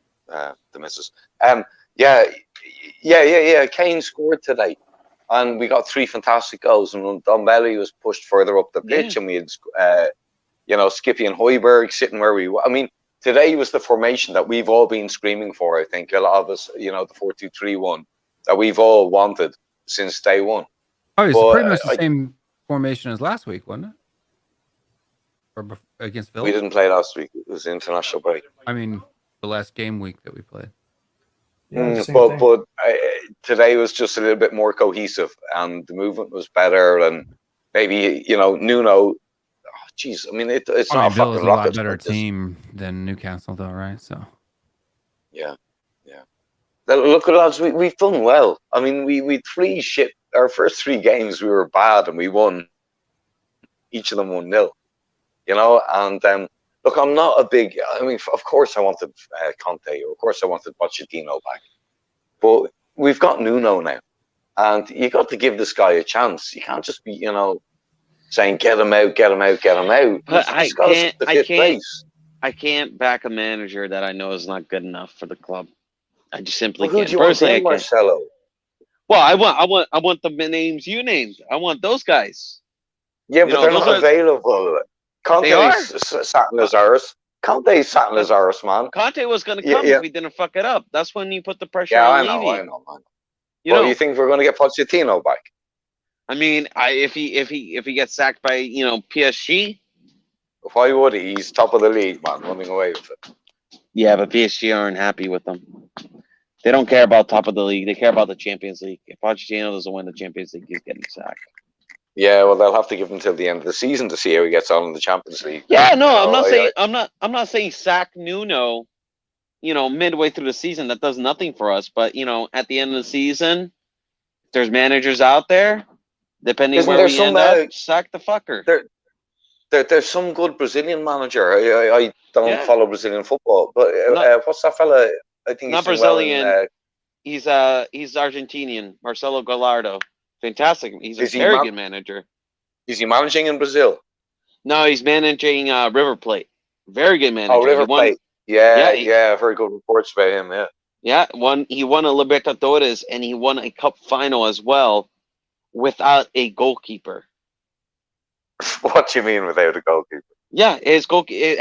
missus. Kane scored today, and we got 3 fantastic goals. And Dombelli was pushed further up the pitch, and we had, Skippy and Højbjerg sitting where we were. I mean, today was the formation that we've all been screaming for. I think a lot of us, the 4-2-3-1 that we've all wanted since day one. Oh, it's pretty much the same formation as last week, wasn't it? Or against Villa? We didn't play last week. It was the international break. I mean, the last game week that we played. Yeah, but today was just a little bit more cohesive, and the movement was better, and maybe Nuno. Jeez, I mean, it's not a fucking rocket. A lot better team than Newcastle, though, right? So. Yeah. Look, lads, we've done well. I mean, we 3 shit. Our first 3 games we were bad, and we won. Each of them 1-0. And look, I'm not a big. I mean, of course I wanted Conte, or of course I wanted Pochettino back, but we've got Nuno now, and you got to give this guy a chance. You can't just be, saying get him out. But I can't back a manager that I know is not good enough for the club. I just simply can't. Personally, Marcelo. Well, I want the names you named. I want those guys. Yeah, but they're not available. Conte's sat in his arse. Conte's sat in his arse, man. Conte was going to come if we didn't fuck it up. That's when you put the pressure on Levy. I know, man. You think we're going to get Pochettino back? I mean, if he gets sacked by PSG, why would he? He's top of the league, man, running away with it. Yeah, but PSG aren't happy with him. They don't care about top of the league. They care about the Champions League. If Pochettino doesn't win the Champions League, he's getting sacked. Yeah, well, they'll have to give him till the end of the season to see how he gets on in the Champions League. Yeah, no, I'm not saying sack Nuno, midway through the season. That does nothing for us. But at the end of the season, if there's managers out there, depending where we end up, sack the fucker. There's some good Brazilian manager. I don't follow Brazilian football, but what's that fella? I think not Brazilian. He's Argentinian. Marcelo Gallardo. Fantastic. He's a very good manager. Is he managing in Brazil? No, he's managing River Plate. Very good manager. Oh, River Plate. Yeah, very good reports about him, yeah. Yeah, he won a Libertadores, and he won a cup final as well without a goalkeeper. What do you mean without a goalkeeper? Yeah,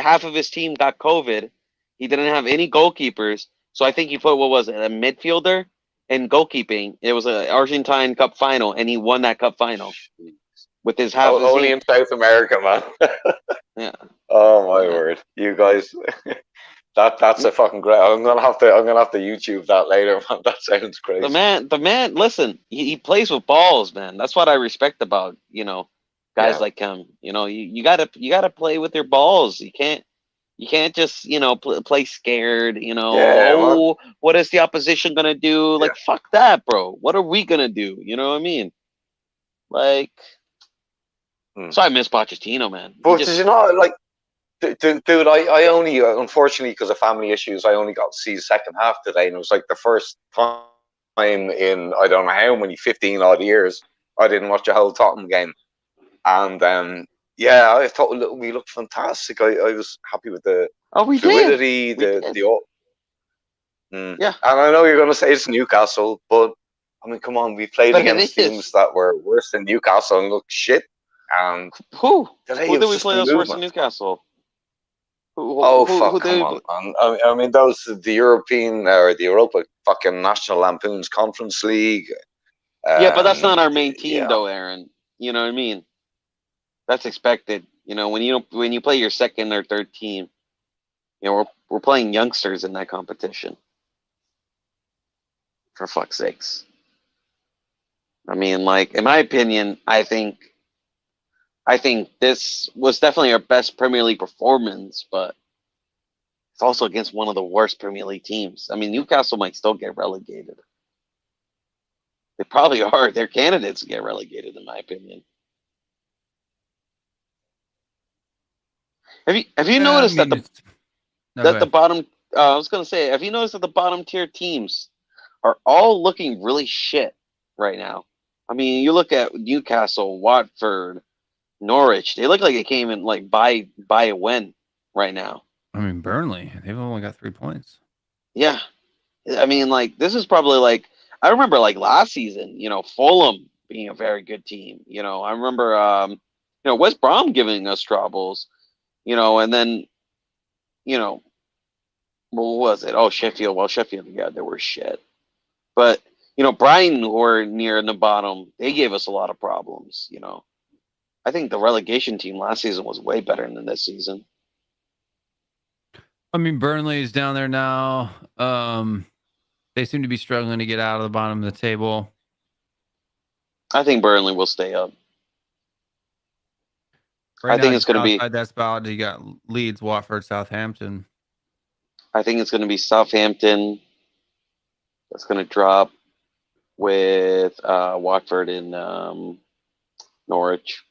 half of his team got COVID. He didn't have any goalkeepers, so I think he put, a midfielder and goalkeeping. It was an Argentine Cup final, and he won that Cup final with his half. Only in South America, man. Yeah. Oh my word, you guys! That's a fucking great. I'm gonna have to YouTube that later, man. That sounds crazy. The man. Listen, he plays with balls, man. That's what I respect about guys like him. You gotta play with your balls. You can't just play scared. What is the opposition gonna do? Like fuck that, bro. What are we gonna do? You know what I mean? Like, so I miss Pochettino, man. But did you not like? Dude, I only, unfortunately, because of family issues, I only got to see the second half today, and it was like the first time in I don't know how many 15 odd years I didn't watch a whole Tottenham game, and I thought we looked fantastic. I was happy with the fluidity, and I know you're going to say it's Newcastle, but I mean, come on, we played against teams that were worse than Newcastle and looked shit. And who did we play that's worse than Newcastle? Come on. I mean, the European or the Europa fucking National Lampoon's Conference League. But that's not our main team, though, Aaron. You know what I mean? That's expected. When you play your second or third team, we're playing youngsters in that competition. For fuck's sakes. I mean, like, in my opinion, I think this was definitely our best Premier League performance, but it's also against one of the worst Premier League teams. I mean, Newcastle might still get relegated. They probably are. They're candidates to get relegated, in my opinion. Have you noticed that the bottom? I was going to say, have you noticed that the bottom tier teams are all looking really shit? right now. I mean, you look at Newcastle, Watford, Norwich. They look like they came in like by a win right now. I mean, Burnley, they've only got 3 points. Yeah. I mean, like, this is probably like, I remember like last season, Fulham being a very good team. I remember, West Brom giving us troubles, and then, what was it? Oh, Sheffield. Well, Sheffield, yeah, they were shit. But, Brighton, who were near the bottom, they gave us a lot of problems, I think the relegation team last season was way better than this season. I mean, Burnley is down there now. They seem to be struggling to get out of the bottom of the table. I think Burnley will stay up. Right I now, think it's going to be. outside that spot. You got Leeds, Watford, Southampton. I think it's going to be Southampton. That's going to drop with Watford and Norwich.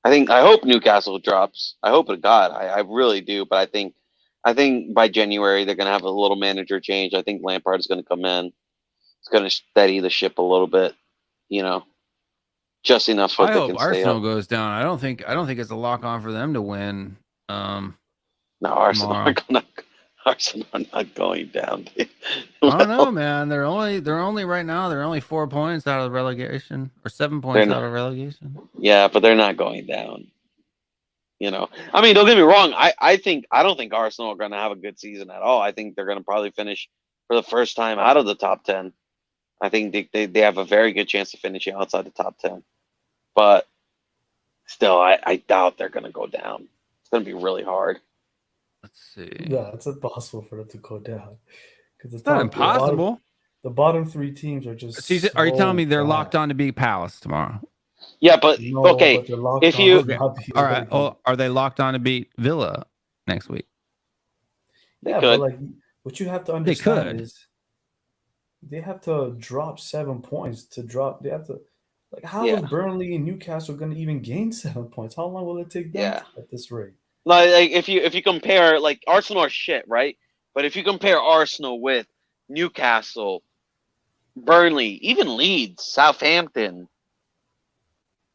I hope Newcastle drops. I hope to God. I really do. But I think by January they're going to have a little manager change. I think Lampard is going to come in. It's going to steady the ship a little bit, just enough so I they hope can stay Arsenal up. goes down. I don't think it's a lock on for them to win. No, Arsenal tomorrow. Arsenal are not going down. I don't know, man. They're only right now. They're only 4 points out of relegation, or 7 points out of relegation. Yeah, but they're not going down. I mean, don't get me wrong. I don't think Arsenal are going to have a good season at all. I think they're going to probably finish for the first time out of the top 10. I think they have a very good chance of finishing outside the top 10. But still, I doubt they're going to go down. It's going to be really hard. Let's see. Yeah, it's impossible for them to go down. Because It's not impossible. The bottom 3 teams are just. So are you telling me they're bad. locked on to beat Palace tomorrow? Yeah, but No, okay. but they're locked If on you to not be All right. relegation. Oh, are they locked on to beat Villa next week? Yeah, could. but like what you have to could. understand is they have to drop 7 points to drop. They have to how is Burnley and Newcastle going to even gain 7 points? How long will it take them at this rate? Like if you compare, like, Arsenal are shit, right? But if you compare Arsenal with Newcastle, Burnley, even Leeds, Southampton,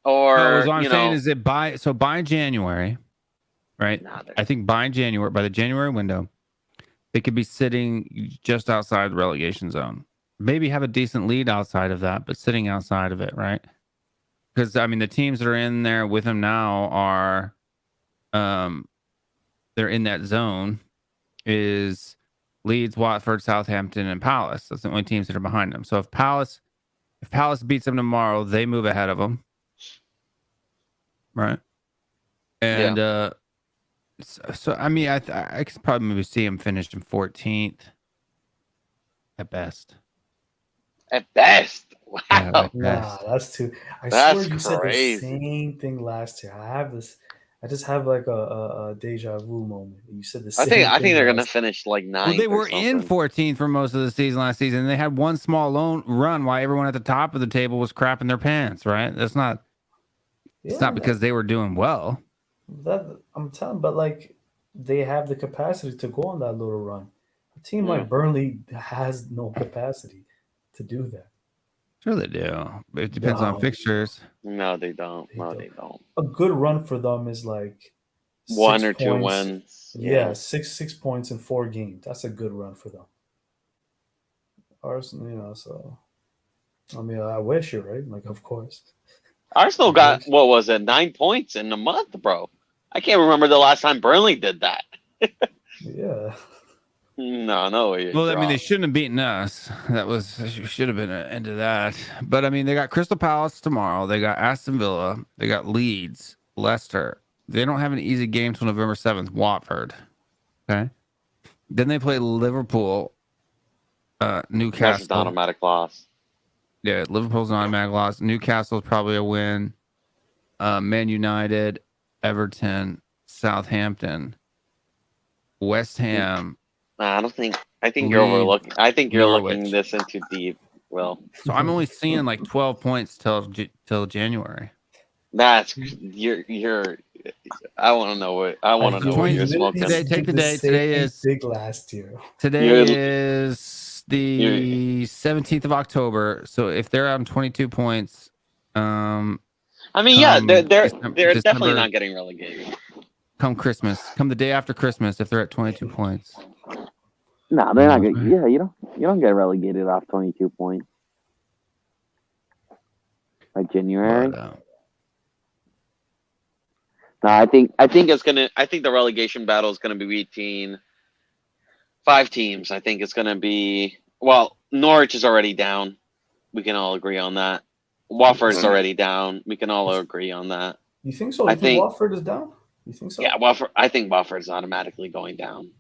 or what I'm saying is that by January, right? I think by the January window, they could be sitting just outside the relegation zone. Maybe have a decent lead outside of that, but sitting outside of it, right? Because I mean, the teams that are in there with them now are, they're in that zone. Is Leeds, Watford, Southampton, and Palace. That's the only teams that are behind them. So if Palace beats them tomorrow, they move ahead of them, right? And so I mean, I could probably maybe see them finished in 14th at best. At best, wow. Yeah, at Nah, best. that's too. I That's swear you said the crazy. same thing last year. I just have like a deja vu moment. You said the same. I think they're gonna last- finish like 9th. Well, they were or in something. 14th for most of the season last season. And they had one small run while everyone at the top of the table was crapping their pants, right? That's not. It's not because they were doing well. That I'm telling, but like they have the capacity to go on that little run. A team like Burnley has no capacity to do that. Sure they do. It depends on fixtures. No, they don't. They don't. A good run for them is like 1 6 or 2 points. wins. Yeah, 6 points in 4 games. That's a good run for them. Arsenal, so I mean, I wish you're right. Like, of course. Arsenal got, what was it, 9 points in a month, bro. I can't remember the last time Burnley did that. Yeah. No. Well, I mean, they shouldn't have beaten us. Should have been an end to that. But I mean, they got Crystal Palace tomorrow. They got Aston Villa. They got Leeds, Leicester. They don't have an easy game till November 7th. Watford. Okay. Then they play Liverpool, Newcastle. That's an automatic loss. Yeah, Liverpool's an automatic loss. Newcastle's probably a win. Man United, Everton, Southampton, West Ham. I think Leeds, you're overlooking. I think you're Norwich. looking this into deep. Well, So I'm only seeing like 12 points till January. that's you're. I want to know what you're smoking. Take the day. Today is big last year. Today is the 17th of October. So if they're on 22 points, I mean, yeah, they're December, definitely not getting relegated. come Christmas, come the day after Christmas, if they're at 22 points. No, they're not getting. Yeah, you don't get relegated off 22 points by January. But, No, I think the relegation battle is gonna be between 5 teams. I think it's gonna be Norwich is already down. We can all agree on that. Watford's already down. We can all agree on that. You think so? I think Watford is down? You think so? Yeah, Watford. I think Watford's automatically going down.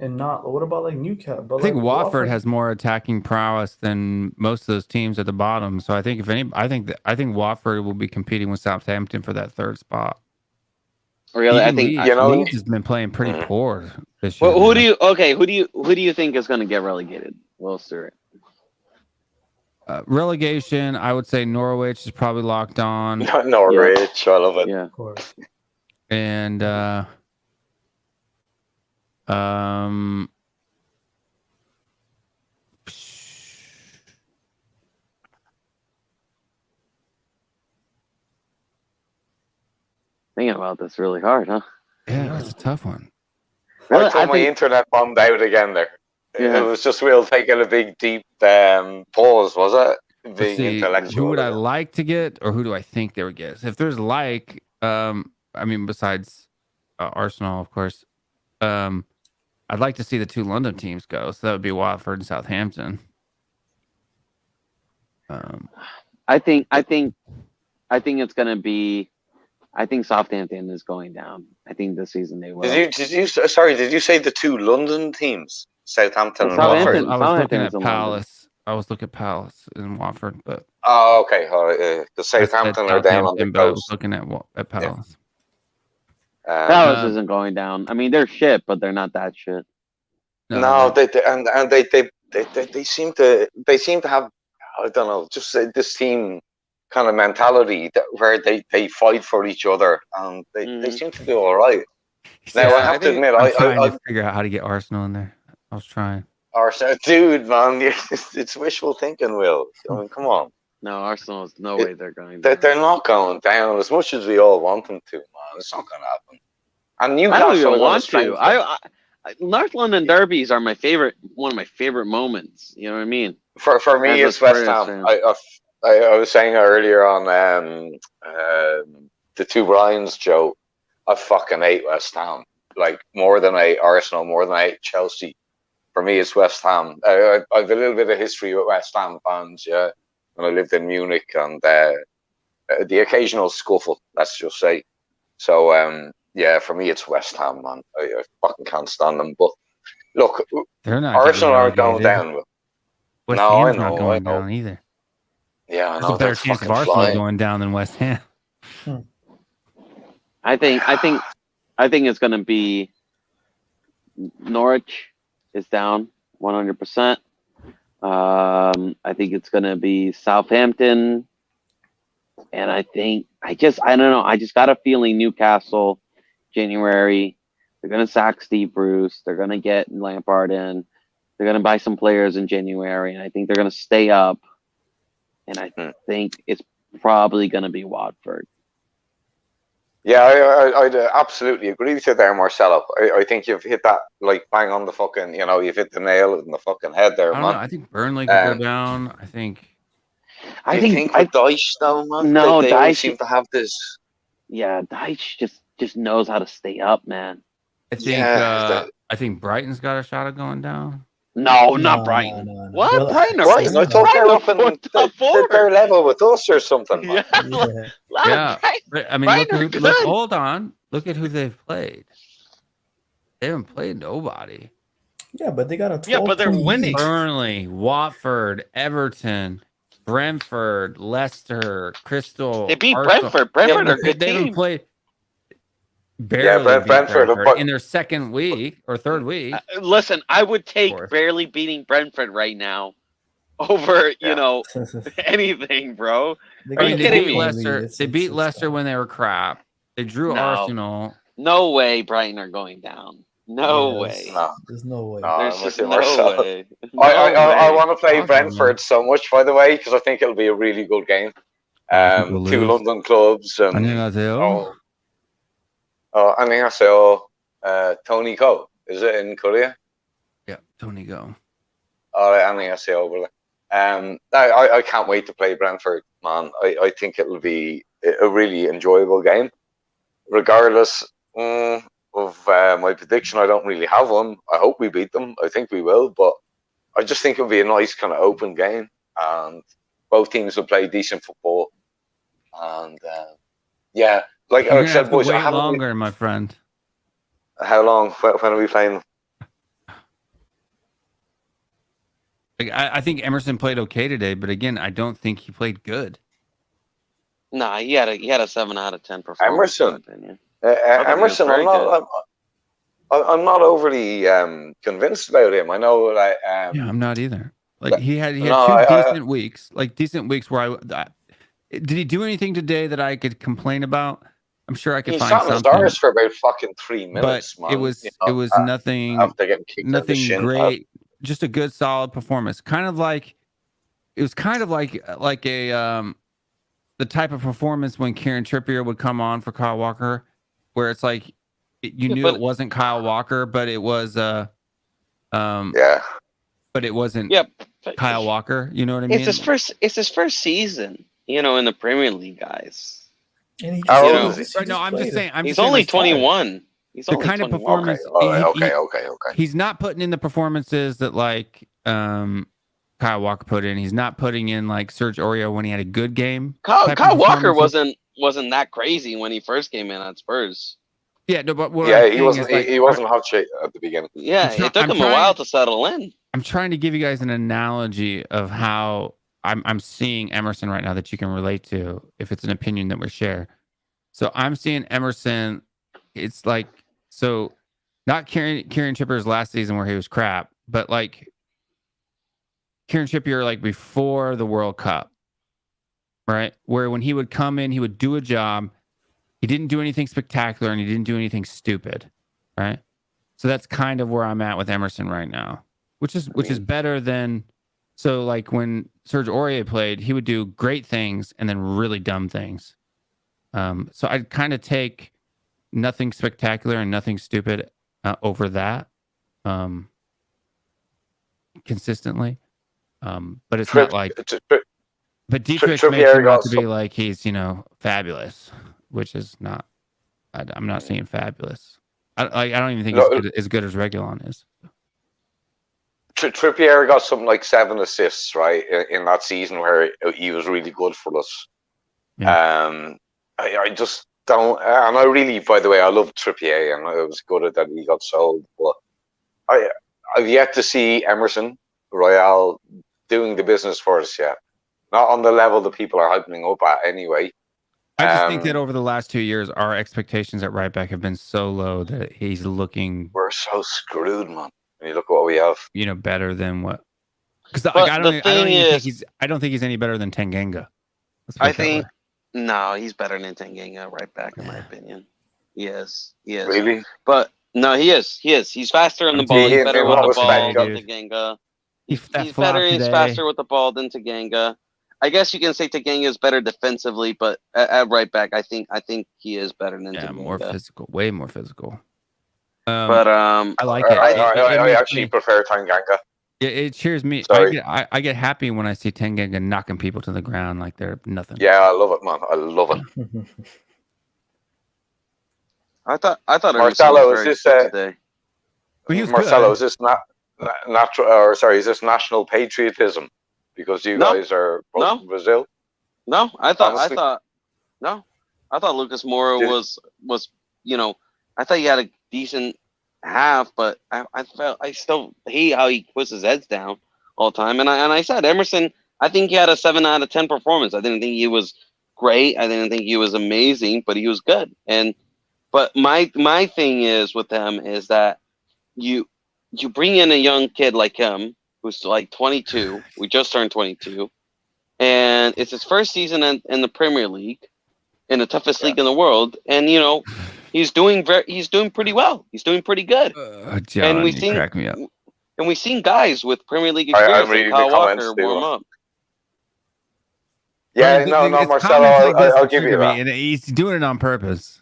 And not what about like Newcastle? But I think like Watford has more attacking prowess than most of those teams at the bottom. So I think I think Watford will be competing with Southampton for that 3rd spot. Really, Even I think Leeds has been playing pretty poor this year. Well, who do you think is going to get relegated? Will Stewart. Relegation, I would say Norwich is probably locked on. Norwich, I love it. Yeah, of course. And thinking about this really hard, huh? yeah, it's a tough one. Really? I thought my internet bombed out again there. Yeah. It was just Will taking a big, deep pause, was it? Let's Being see, intellectual. who would I like to get, or who do I think they would get? If there's I mean, besides Arsenal, of course, I'd like to see the 2 London teams go. So that would be Watford and Southampton. I think it's going to be. I think Southampton is going down. I think this season they will. Did you say the 2 London teams, Southampton and Watford? I was looking at Palace. I was looking at Palace and Watford, but okay. The Southampton are down on the coast. I was coast. looking at Palace. Palace isn't going down. I mean, they're shit, but they're not that shit. No, they seem to have, I don't know, just this team kind of mentality where they fight for each other, and they seem to do all right. Now I have to admit, I'm trying to figure out how to get Arsenal in there. I was trying. Arsenal, dude, man, it's wishful thinking, Will. I mean, come on. No, Arsenal is no way they're going down. They're not going down as much as we all want them to, man. It's not going to happen. And Newcastle, I don't even want to. I North London derbies are one of my favorite moments. You know what I mean? For me, it's West Ham. I was saying earlier on the 2 Brians, Joe. I fucking hate West Ham. Like more than I Arsenal, more than I Chelsea. For me, it's West Ham. I've a little bit of history with West Ham fans. Yeah, when I lived in Munich, and the occasional scuffle. Let's just say. So yeah, for me, it's West Ham, man. I fucking can't stand them. But look, they're not. Arsenal aren't going down. West No, Ham's I know, not going down either. Yeah, I know. There's a better chance of Arsenal going down than West Ham. I think it's going to be Norwich is down 100%. I think it's going to be Southampton, and I don't know. I just got a feeling Newcastle, January, they're going to sack Steve Bruce. They're going to get Lampard in. They're going to buy some players in January, and I think they're going to stay up. And I think it's probably going to be Watford. Yeah, I'd absolutely agree with you there, Marcelo. I think you've hit that like bang on the fucking, you've hit the nail in the fucking head there, man. I think Burnley could go down. I think with Dyche though, man. No, they Dyche seem to have this. Yeah, Dyche just knows how to stay up, man. I think Brighton's got a shot of going down. No, not Brighton. No. What? Well, Brighton? I thought they're up in their level with us or something. Man. Yeah. I mean, hold on. Look at who they've played. They haven't played nobody. Yeah, but they got a 12. Yeah, but they're winning. Burnley, Watford, Everton, Brentford, Leicester, Crystal. They beat Arsenal. Brentford. Brentford are a good They team. haven't played. Barely Brentford in their second week or third week. Listen, I would take barely beating Brentford right now over, anything, bro. They beat Leicester. They beat Leicester when they were crap. They drew Arsenal. No way Brighton are going down. No Yeah, way. No, There's no way. no, There's I'm just with you, no Marcel. way. I No want to play Awesome, Brentford so much, by the way, because I think it'll be a really good game. I think we'll Two lose. London clubs, and 안녕하세요. 안녕하세요, Tony Ko. Is it in Korea? Yeah, Tony, go. All right, 안녕하세요. I can't wait to play Brentford, man. I think it'll be a really enjoyable game. Regardless of my prediction, I don't really have one. I hope we beat them. I think we will, but I just think it'll be a nice kind of open game, and both teams will play decent football. And yeah, like You're I gonna said, have to boys, I wait haven't really- longer, my friend. How long? When are we playing? Like, I think Emerson played okay today, but again, I don't think he played good. Nah, he had a 7 out of 10 performance. Emerson? In my opinion. think he was Emerson, very I'm not overly convinced about him. I know, like, Yeah, I'm not either. Like he had No, two I- decent weeks, like decent weeks where did he do anything today that I could complain about? I'm sure I could he find sat in his something. arse for about fucking 3 But minutes, man. it was you know, it was nothing after getting kicked in the nothing shin. great, just a good solid performance. Kind of like it was kind of like a the type of performance when Kieran Trippier would come on for Kyle Walker, where it's like you knew it wasn't Kyle Walker, but it was Yeah. but it wasn't Yep. Kyle Walker. You know what I mean? It's his first season, in the Premier League, guys. And he How old just, is he just Right, no, I'm just played. saying. He's only like, 21. He's the only kind of 21. performance. Okay. He's not putting in the performances that like Kyle Walker put in. He's not putting in like Serge Aurier when he had a good game. Kyle type of Walker performances. wasn't that crazy when he first came in at Spurs. Yeah, no, but what Yeah, I'm he saying wasn't. is, like, He wasn't hot shit at the beginning. Yeah, I'm it took I'm him a trying while to- to settle in. I'm trying to give you guys an analogy of how I'm seeing Emerson right now that you can relate to if it's an opinion that we share. So I'm seeing Emerson. It's like so, not Kieran Trippier's last season where he was crap, but like Kieran Trippier like before the World Cup, right? Where when he would come in, he would do a job. He didn't do anything spectacular and he didn't do anything stupid, right? So that's kind of where I'm at with Emerson right now, which is better than so like when Serge Aurier played, he would do great things and then really dumb things. So I'd kind of take nothing spectacular and nothing stupid over that consistently. But it's not like but Dietrich makes him out to be like he's, fabulous, which is not. I'm not saying fabulous. I don't even think as good as Reguilon is. Trippier got something like 7 assists, right, in that season where he was really good for us. Yeah. I just don't, and I really, by the way, I love Trippier, and I was good at that he got sold, but I've yet to see Emerson Royale doing the business for us yet. Not on the level that people are hyping up at anyway. I just think that over the last 2 years, our expectations at right back have been so low that he's looking. We're so screwed, man. When you look at what we have, Better than what? Because But the I don't think he's any better than Tanganga. I think no, he's better than Tanganga right back in my opinion. He is. really. But no, he is. He's faster on the ball. He's better with the ball than Tanganga. He's better. He's faster with the ball than Tanganga. I guess you can say Tanganga is better defensively, but at right back, I think he is better than Tanganga. more physical, way more physical. But I like it. I actually prefer Tanganga. It cheers me. Sorry. I get happy when I see Tanganga knocking people to the ground like they're nothing. Yeah, I love it, man. I love it. I thought Marcelo, is this But he was Marcelo? good. Is this natural? Or sorry, is this national patriotism? Because you guys are both from Brazil. No, I thought Lucas Moura was I thought he had a decent half, but I still hate how he puts his heads down all the time. And I said Emerson, I think he had a 7 out of 10 performance. I didn't think he was great. I didn't think he was amazing, but he was good. But my thing is with him is that you bring in a young kid like him who's like 22. We just turned 22, and it's his first season in the Premier League, in the toughest league in the world. And He's doing pretty well. He's doing pretty good. John, we've you seen crack me up. And we've seen guys with Premier League I'm experience reading like the Kyle comments Walker too. warm up. Yeah, But no, it's Marcelo, comments like this I'll that give you trigger me, that. and he's doing it on purpose.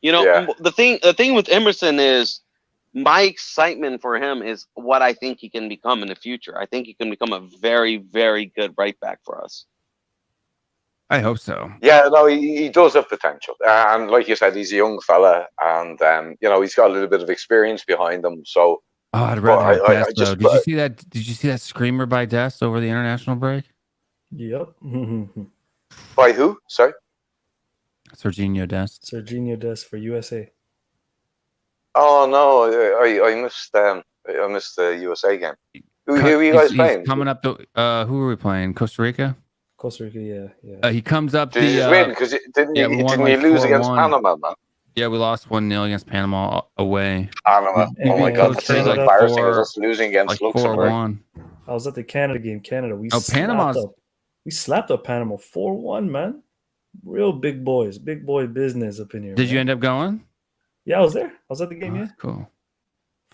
You know, Yeah. the thing with Emerson is my excitement for him is what I think he can become in the future. I think he can become a very, very good right back for us. I hope so. Yeah, no, he does have potential, and like you said, he's a young fella, and you know, he's got a little bit of experience behind him. So, Oh, I'd rather have I Dest, though. just- Did you see that? Did you see that screamer by Dest over the international break? Yep. by who? Sorry. Serginho Dest. Serginho Dest for USA. Oh no, I missed the USA game. Who are you guys He's playing? coming up to who are we playing? Costa Rica. Costa Rica, yeah. He comes up Did you win? Because didn't yeah, we won, you like, lose against 4-1. Panama, man? Yeah, we lost 1-0 against Panama away. Panama. We Oh my beat god, Costa that's as Rica, embarrassing like, as us losing against Luxembourg. 4-1. I was at the Canada game. Canada, we Panama's. slapped up Panama 4-1, man. Real big boys, big boy business up in here. Did you man. end up going? Yeah, I was there. I was at the game. Oh, Yeah, that's cool.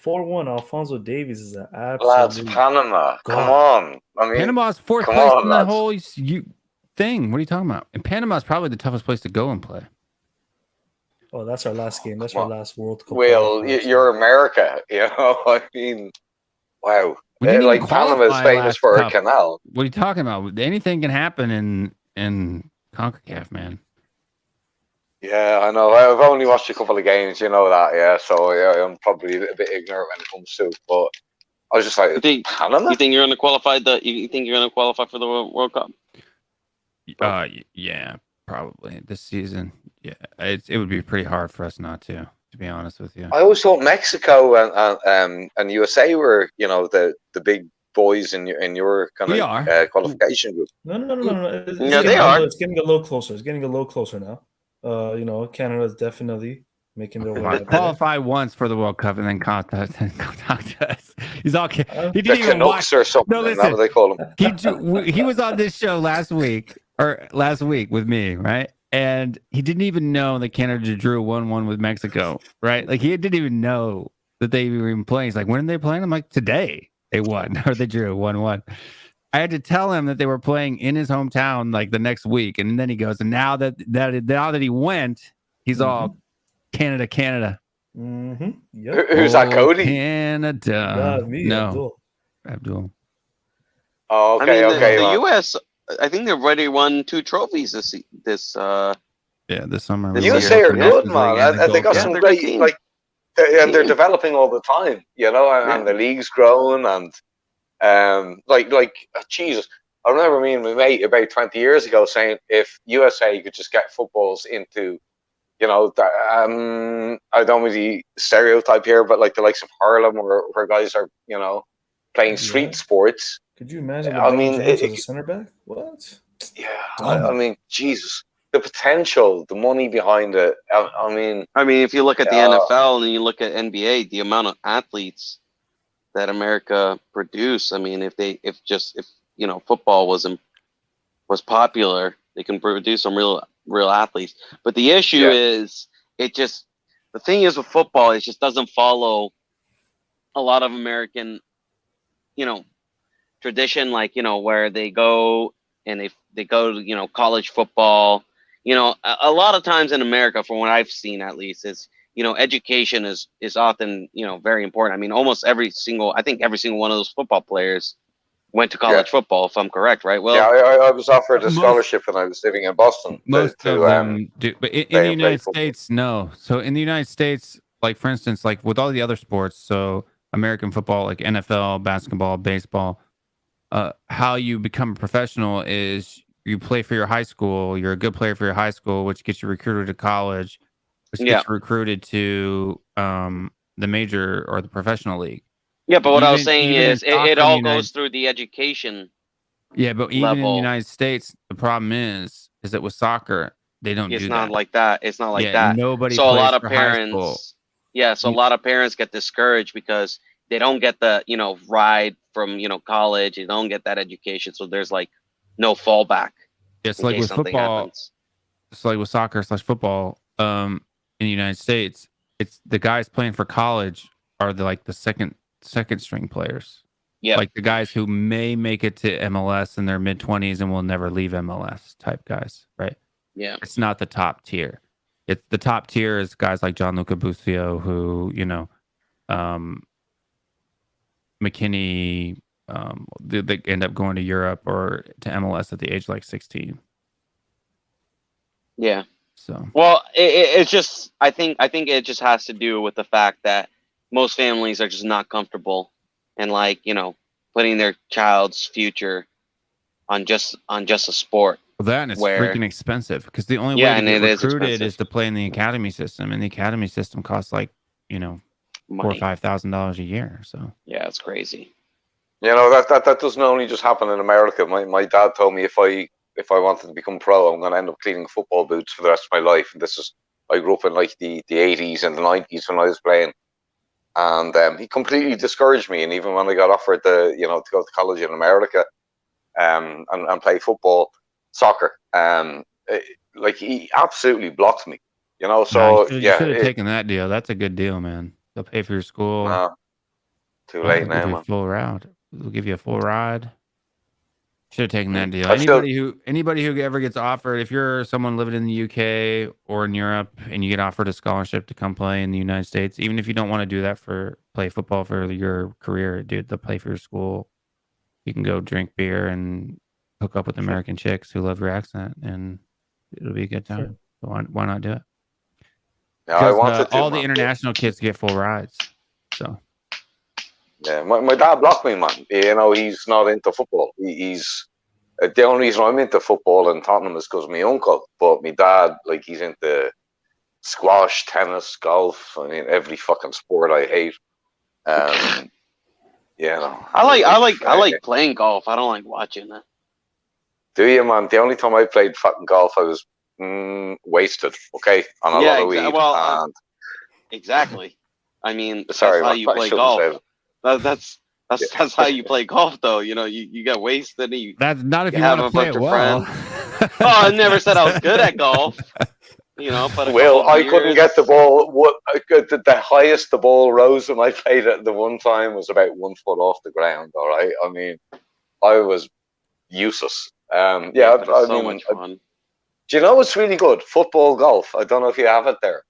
4-1. Alfonso Davies is an Lads, absolute. Panama. Come God. on. I mean, Panama's fourth come place on, in the lads. whole thing. What are you talking about? And Panama's probably the toughest place to go and play. Oh, that's our last game. That's Come our on. last World Cup. Well, qualifier. you're America, you know. I mean, wow. We didn't Like even Panama is qualify famous last for a cup. canal. What are you talking about? Anything can happen in CONCACAF, man. Yeah, I know. I've only watched a couple of games, you know that. Yeah, so yeah, I'm probably a bit ignorant when it comes to it. But I was just like, Panama. You think you're going to qualify you think you're going to qualify for the World Cup? Yeah, probably this season. Yeah, it would be pretty hard for us not to be honest with you. I always thought Mexico and USA were, you know, the big boys in your kind of qualification group. No. Yeah, they are. It's getting a little closer. It's getting a little closer now. You know, Canada is definitely making their way. I qualify once for the World Cup and then talk to us. He's all he The didn't even watch. Canucks or something. No, Is that what they call them? He was on this show last week with me, right? And he didn't even know that Canada drew 1-1 with Mexico, right? Like he didn't even know that they were even playing. He's like, when are they playing? I'm like, today they won or they drew 1-1. I had to tell him that they were playing in his hometown like the next week, and then he goes, and now that he went, he's all Canada. Mm-hmm. Yep. Who's that, Cody? Canada. Me, No, Abdul. Oh, I okay, mean, okay. the well, U.S. I think they've already won 2 trophies this this summer. The This USA year. are good, man. And they got Yeah, some they're great, good like, and they're developing all the time, you know, and the league's growing, and Jesus, I remember me and my mate about 20 years ago saying if USA could just get footballs into, you know, I don't really stereotype here, but like the likes of Harlem where guys are, you know, playing street sports. Could you imagine? I mean, James as a center back. What? Yeah, I mean, Jesus, the potential, the money behind it. I mean, if you look at the NFL and you look at NBA, the amount of athletes that America produce. I mean, if you know, football was popular, they can produce some real athletes. But the issue is, the thing is with football, it just doesn't follow a lot of American, you know, tradition, like, you know, where they go and they go to, you know, college football. You know, a lot of times in America, from what I've seen at least, is, you know, education is often, you know, very important. I mean, I think every single one of those football players went to college football, if I'm correct, right? Well, yeah, I was offered a scholarship when I was living in Boston. Most of them do, but in the United States, no. So in the United States, like for instance, like with all the other sports, so American football, like NFL, basketball, baseball, how you become a professional is you play for your high school. You're a good player for your high school, which gets you recruited to college, which gets you recruited to the major or the professional league. Yeah, but what I was saying is it all goes through the education. Yeah, but even in the United States, the problem is that with soccer, they don't do that. It's not like that. It's not like that. Nobody so plays a lot of for high school. parents, so a lot of parents get discouraged because they don't get the, you know, ride from, you know, college. They don't get that education. So there's like no fallback. It's like with football. It's like with soccer / football. in the United States, it's the guys playing for college are the second string players. Yeah. Like the guys who may make it to MLS in their mid-20s and will never leave MLS type guys, right? Yeah. It's not the top tier. It's the top tier is guys like Gianluca Busio, who, McKinney, they end up going to Europe or to MLS at the age like 16. Yeah. So well, it's just I think it just has to do with the fact that most families are just not comfortable and putting their child's future on just a sport. well, that and it's freaking expensive because the only Yeah, way and to it get is recruited expensive. is to play in the academy system, and the academy system costs like $4,000 or Money. $5,000 a year. So Yeah, it's crazy. That doesn't only just happen in America. My dad told me if I wanted to become pro, I'm going to end up cleaning football boots for the rest of my life. And I grew up in like the 80s and the 90s when I was playing. And he completely discouraged me. And even when I got offered to go to college in America and play soccer, he absolutely blocked me. So you should have taken that deal. That's a good deal, man. They'll pay for your school. No, too late They'll give now, you man. a full route. They'll give you a full ride. Should have taken that deal. I still- Anybody who ever gets offered, if you're someone living in the UK or in Europe and you get offered a scholarship to come play in the United States, even if you don't want to do that play football for your career, dude, they'll pay for your school. You can go drink beer and hook up with American chicks who love your accent, and it'll be a good time. So why not do it? Yeah, I wanted to. All the man. international kids get full rides. So Yeah, my dad blocked me, man. He's not into football. He's the only reason I'm into football in Tottenham is because of my uncle. But my dad, he's into squash, tennis, golf. I mean, every fucking sport I hate. I like playing golf. I don't like watching it. Do you, man? The only time I played fucking golf, I was wasted. Okay, on a lot of weed. Exactly. I mean, Sorry, that's how man, you I play shouldn't golf. say that. That's how you play golf, though. You get wasted. And that's not if you you have want to a play it bunch of well. Oh, I never said I was good at golf. But I couldn't get the ball. The highest the ball rose when I played it the one time was about 1 foot off the ground. All right, I mean, I was useless. But it's so much fun. Do you know what's really good? Football golf. I don't know if you have it there.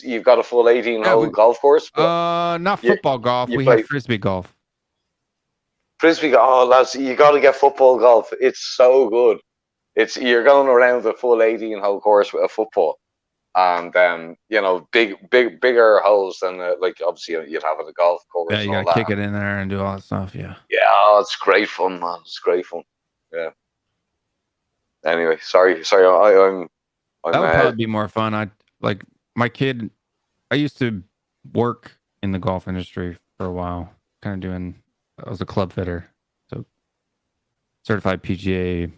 You've got a full 18-hole golf course. Not football golf. We play have frisbee golf. Frisbee golf. Oh, lads, you got to get football golf. It's so good. You're going around the full 18-hole course with a football, and bigger holes than obviously you'd have at a golf course. Yeah, you got to kick it in there and do all that stuff. Yeah. Yeah, it's great fun, man. It's great fun. Yeah. Anyway, sorry. I'm that would probably be more fun. My kid. I used to work in the golf industry for a while. I was a club fitter, so certified PGA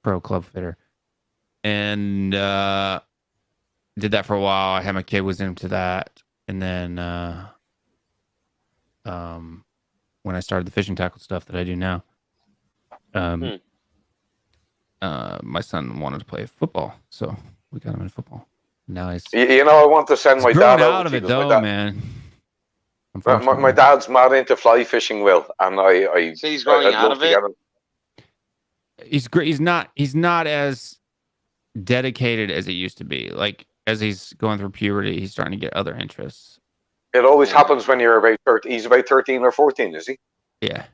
pro club fitter, and did that for a while. I had my kid was into that, and then when I started the fishing tackle stuff that I do now, my son wanted to play football, so we got him in football. Now he's I want to send my dad out of it though, man. My dad's mad into fly fishing, Will, and I so he's growing out of it. He's great. He's not as dedicated as he used to be. Like as he's going through puberty, he's starting to get other interests. It always happens when you're about 13. He's about 13 or 14, is he? Yeah.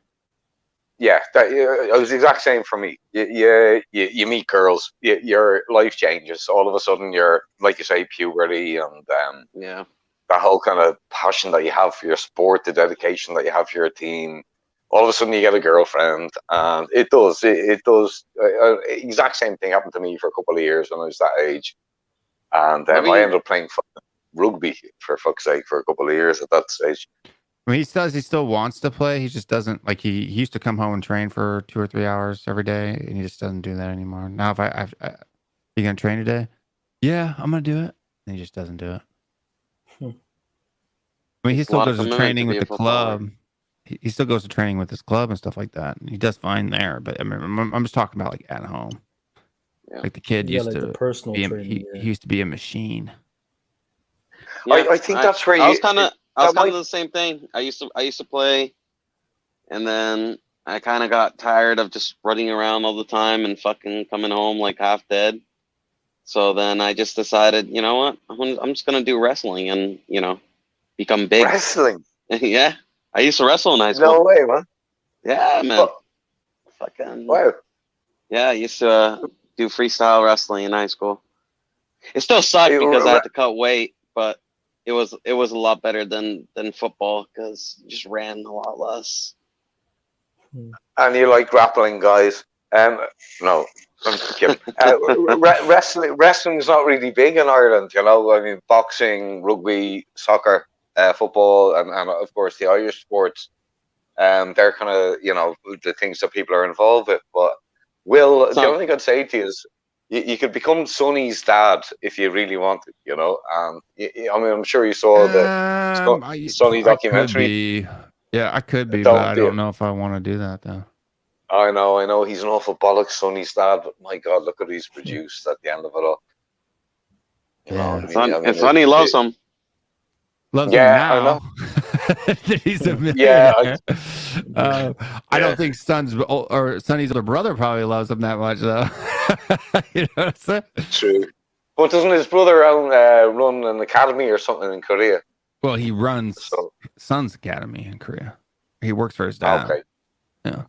Yeah, it was the exact same for me. You meet girls, your life changes. All of a sudden, you're like you say, puberty, and that whole kind of passion that you have for your sport, the dedication that you have for your team. All of a sudden, you get a girlfriend, and it does. Exact same thing happened to me for a couple of years when I was that age, and I ended up playing rugby for fuck's sake for a couple of years at that stage. I mean, he still wants to play. He just doesn't he used to come home and train for 2 or 3 hours every day, and he just doesn't do that anymore. Now, if you gonna train today? Yeah, I'm gonna do it. And he just doesn't do it. I mean, he still goes to training with the club. He still goes to training with his club and stuff like that, and he does fine there. But I mean, I'm just talking about at home. Yeah. Like the kid used to personal he used to be a machine. Yeah, I think that's where I was you. kind of that might- the same thing. I used to play, and then I kind of got tired of just running around all the time and fucking coming home like half dead. So then I just decided, you know what? I'm just gonna do wrestling and become big. Wrestling. Yeah, I used to wrestle in high No school. way, man. Yeah, man. But, Fucking wow. yeah, I used to do freestyle wrestling in high school. It still sucked Hey, because I had to cut weight, but it was a lot better than football because you just ran a lot less. And you like grappling, guys? No, I'm kidding. Wrestling's not really big in Ireland, you know. I mean, boxing, rugby, soccer, football, and of course the Irish sports. They're kind of the things that people are involved with. But the only thing I'd say to you is you could become Sonny's dad if you really wanted, you know. I mean, I'm sure you saw the Sonny documentary. I could be, Don't but I do don't it. know if I want to do that though. I know. He's an awful bollocks, Sonny's dad, but my God, look what he's produced at the end of it all. You know what I mean? Sonny loves him. Loves Yeah, him I know. now. He's a Yeah, millionaire. I don't think Sonny's older brother probably loves him that much though. You know what I'm saying? True. But doesn't his brother run an academy or something in Korea? Well, he runs So Son's Academy in Korea. He works for his dad. okay. Yeah.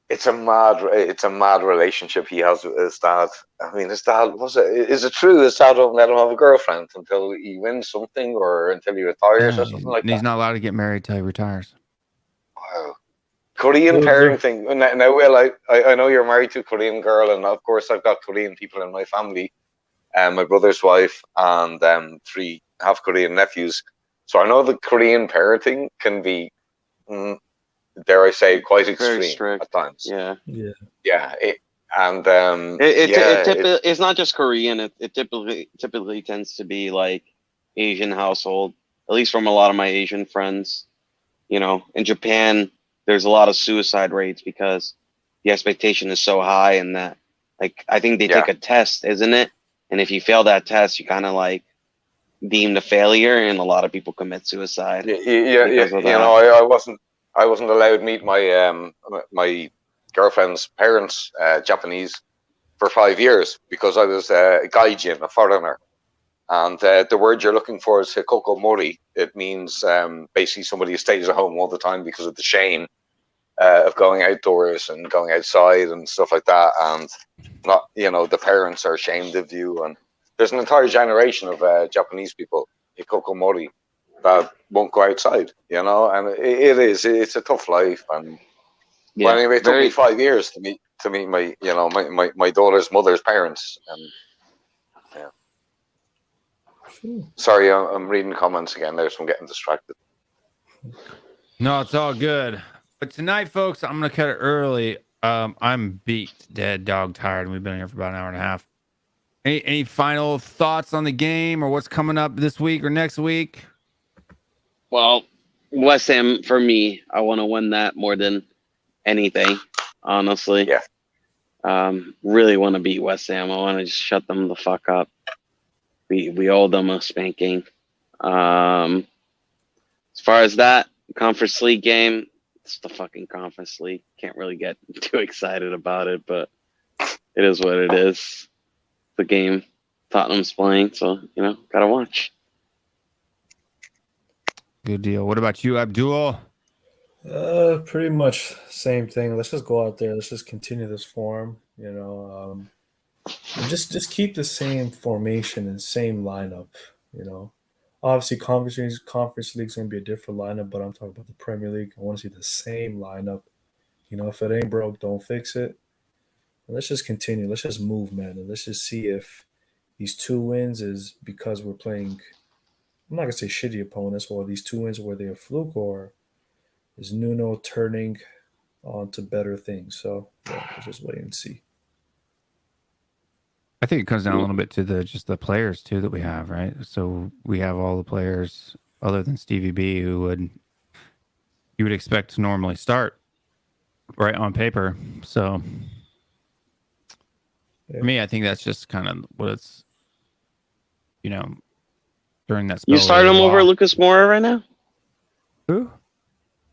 It's a mad relationship he has with his dad. I mean, his dad is it true his dad don't let him have a girlfriend until he wins something or until he retires or something like and that? he's not allowed to get married till he retires. Wow. Korean parenting. Now, Will, I know you're married to a Korean girl, and of course I've got Korean people in my family, my brother's wife, and 3 half Korean nephews. So I know the Korean parenting can be, dare I say, quite extreme at times. Yeah. It's not just Korean. It typically tends to be like Asian household. At least from a lot of my Asian friends. In Japan, there's a lot of suicide rates because the expectation is so high, and that I think they take a test, isn't it? And if you fail that test, you kind of like deemed a failure, and a lot of people commit suicide. I wasn't allowed to meet my my girlfriend's parents, Japanese, for 5 years because I was a gaijin, a foreigner. And the word you're looking for is hikokomori. It means basically somebody who stays at home all the time because of the shame of going outdoors and going outside and stuff like that. And not, the parents are ashamed of you. And there's an entire generation of Japanese people, hikokomori, that won't go outside, and it's a tough life. And well, anyway, it took me 5 years to meet my my daughter's mother's parents. And sorry, I'm reading comments again there, so I'm getting distracted. No, it's all good. But tonight, folks, I'm gonna cut it early. I'm beat, dead, dog tired, and we've been here for about an hour and a half. Any final thoughts on the game or what's coming up this week or next week? Well, West Ham, for me, I want to win that more than anything, honestly. Yeah. Really want to beat West Ham. I want to just shut them the fuck up. We owe them a spanking. As far as that Conference League game, it's the fucking Conference League. Can't really get too excited about it, but it is what it is. The game Tottenham's playing, so gotta watch. Good deal. What about you, Abdul? Pretty much same thing. Let's just go out there. Let's just continue this form. And just keep the same formation and same lineup. Obviously, Conference League's gonna be a different lineup, but I'm talking about the Premier League. I want to see the same lineup. If it ain't broke, don't fix it. And let's just continue. Let's just move, man, and let's just see if these 2 wins is because we're playing. I'm not gonna say shitty opponents, or these 2 wins were they a fluke, or is Nuno turning on to better things? So we'll just wait and see. I think it comes down a little bit to just the players too that we have, right? So we have all the players other than Stevie B who you would expect to normally start right on paper. So for me, I think that's just kind of what it's, during that spell. You start him over Lucas Moura right now? Who?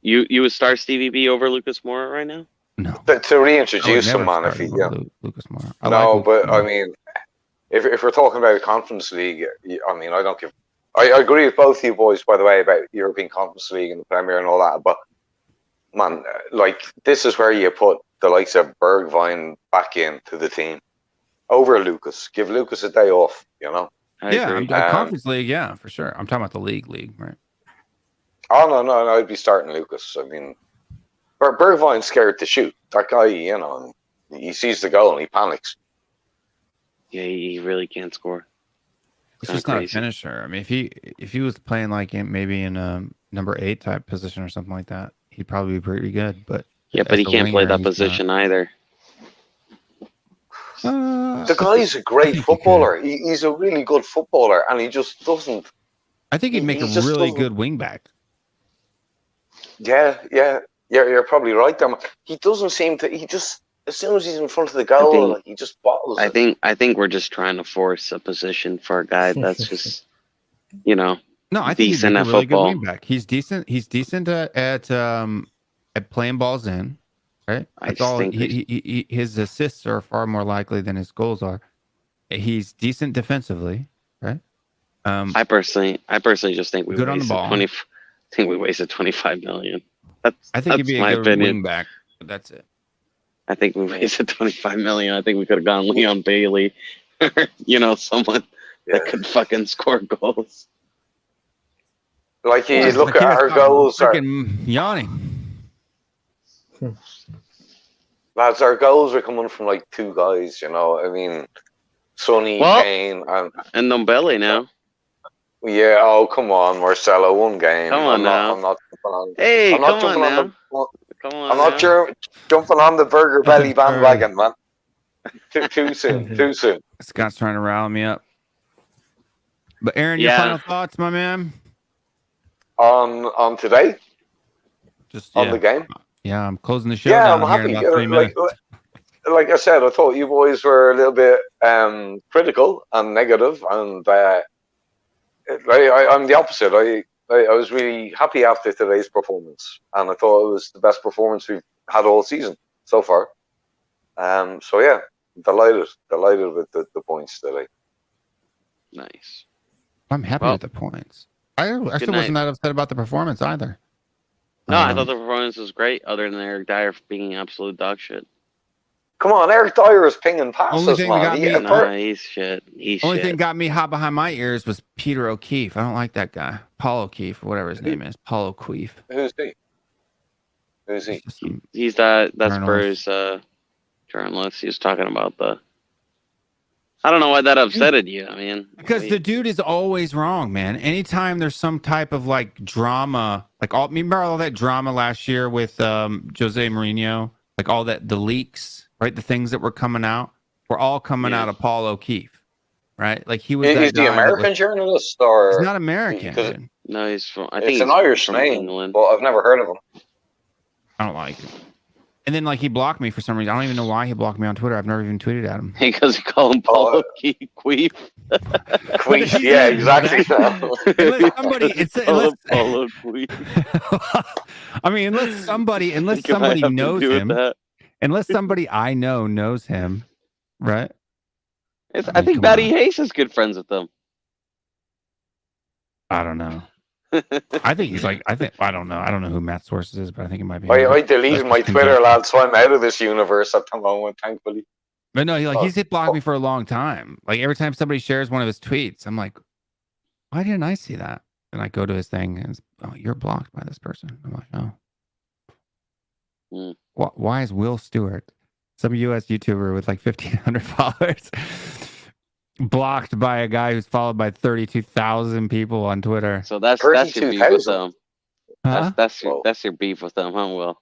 You would start Stevie B over Lucas Moura right now? No. To reintroduce him, man. If he, Lucas Moura. No, but I mean, if we're talking about a Conference League, I mean, I don't give. I agree with both you boys, by the way, about European Conference League and the Premier and all that. But man, like this is where you put the likes of Bergwijn back into the team over Lucas. Give Lucas a day off, you know. I agree. Conference League, yeah, for sure. I'm talking about the league, right? Oh no, I'd be starting Lucas. I mean, Bergwijn's scared to shoot. That guy, you know, he sees the goal and he panics. Yeah, he really can't score. He's just not a finisher. I mean, if he was playing like maybe in a number 8 type position or something like that, he'd probably be pretty good. But yeah, but he can't play that position either. The guy's a great footballer. He's a really good footballer, and he just doesn't. I think he'd make a really good wingback. Yeah, you're probably right there. He doesn't seem to. He just, as soon as he's in front of the goal, like, he just bottles it. I think we're just trying to force a position for a guy that's just, you know, no, I think decent he's a at really football. good wingback. He's decent. He's decent at playing balls in. Right. That's all. His assists are far more likely than his goals are. He's decent defensively. Right. I personally just think we good on the ball. I think we wasted 25 million. I think he'd be a good wingback, but that's it. I think we wasted 25 million. I think we could have gone Leon Bailey, you know, someone that could fucking score goals. Like you look at our goals, yawning. Lads, our goals are coming from like 2 guys. You know, I mean, Sonny, Kane, and Ndombele now. Yeah. Oh, come on, Marcelo. 1 game. Come on now. I'm not jumping on. Hey, I'm not jumping on I'm not jumping on the Burger Belly bandwagon, man. Too soon. Too soon. Scott's trying to rile me up. But Aaron, your final thoughts, my man? On today? Just on the game? Yeah, I'm closing the show. Yeah, down I'm happy. Here in about 3 minutes. Like I said, I thought you boys were a little bit critical and negative, and I'm the opposite. I was really happy after today's performance, and I thought it was the best performance we've had all season so far. So yeah, delighted with the points today. Nice. I'm happy with the points. I actually wasn't that upset about the performance either. No, I thought the performance was great, other than Eric Dyer being absolute dog shit. Come on, Eric Dyer is pinging passes, man. He's shit. Only thing got me hot behind my ears was Peter O'Keefe. I don't like that guy. Paul O'Keefe, or whatever his name is. Paul O'Keefe. Who's he? He's that Spurs journalist. He was talking about I don't know why that upsetted you. I mean, because the dude is always wrong, man. Anytime there's some type of like drama, like remember all that drama last year with Jose Mourinho, like all the leaks, right? The things that were coming out were all coming out of Paul O'Keefe, right? Like he was. Is he American journalist or? He's not American. No, he's from. I think it's an Irish name, England. but I've never heard of him. I don't like it. And then, like, he blocked me for some reason. I don't even know why he blocked me on Twitter. I've never even tweeted at him. Because he called him Paul O'Keefe. Queef, yeah, exactly. Unless somebody, Paul O'Keefe. I mean, unless somebody knows him, unless somebody I know knows him, right? I think Matty Hayes is good friends with them. I don't know. I think he's like, I don't know. I don't know who Matt Sources is, but I think it might be. I deleted my Twitter, lads, so I'm out of this universe at the moment, thankfully. But no, he's hit block me for a long time. Like every time somebody shares one of his tweets, I'm like, why didn't I see that? And I go to his thing and you're blocked by this person. I'm like, oh. Why is Will Stewart, some US YouTuber with like 1,500 followers, blocked by a guy who's followed by 32,000 people on Twitter? So that's your beef with them. Huh? That's your beef with them, huh, Will?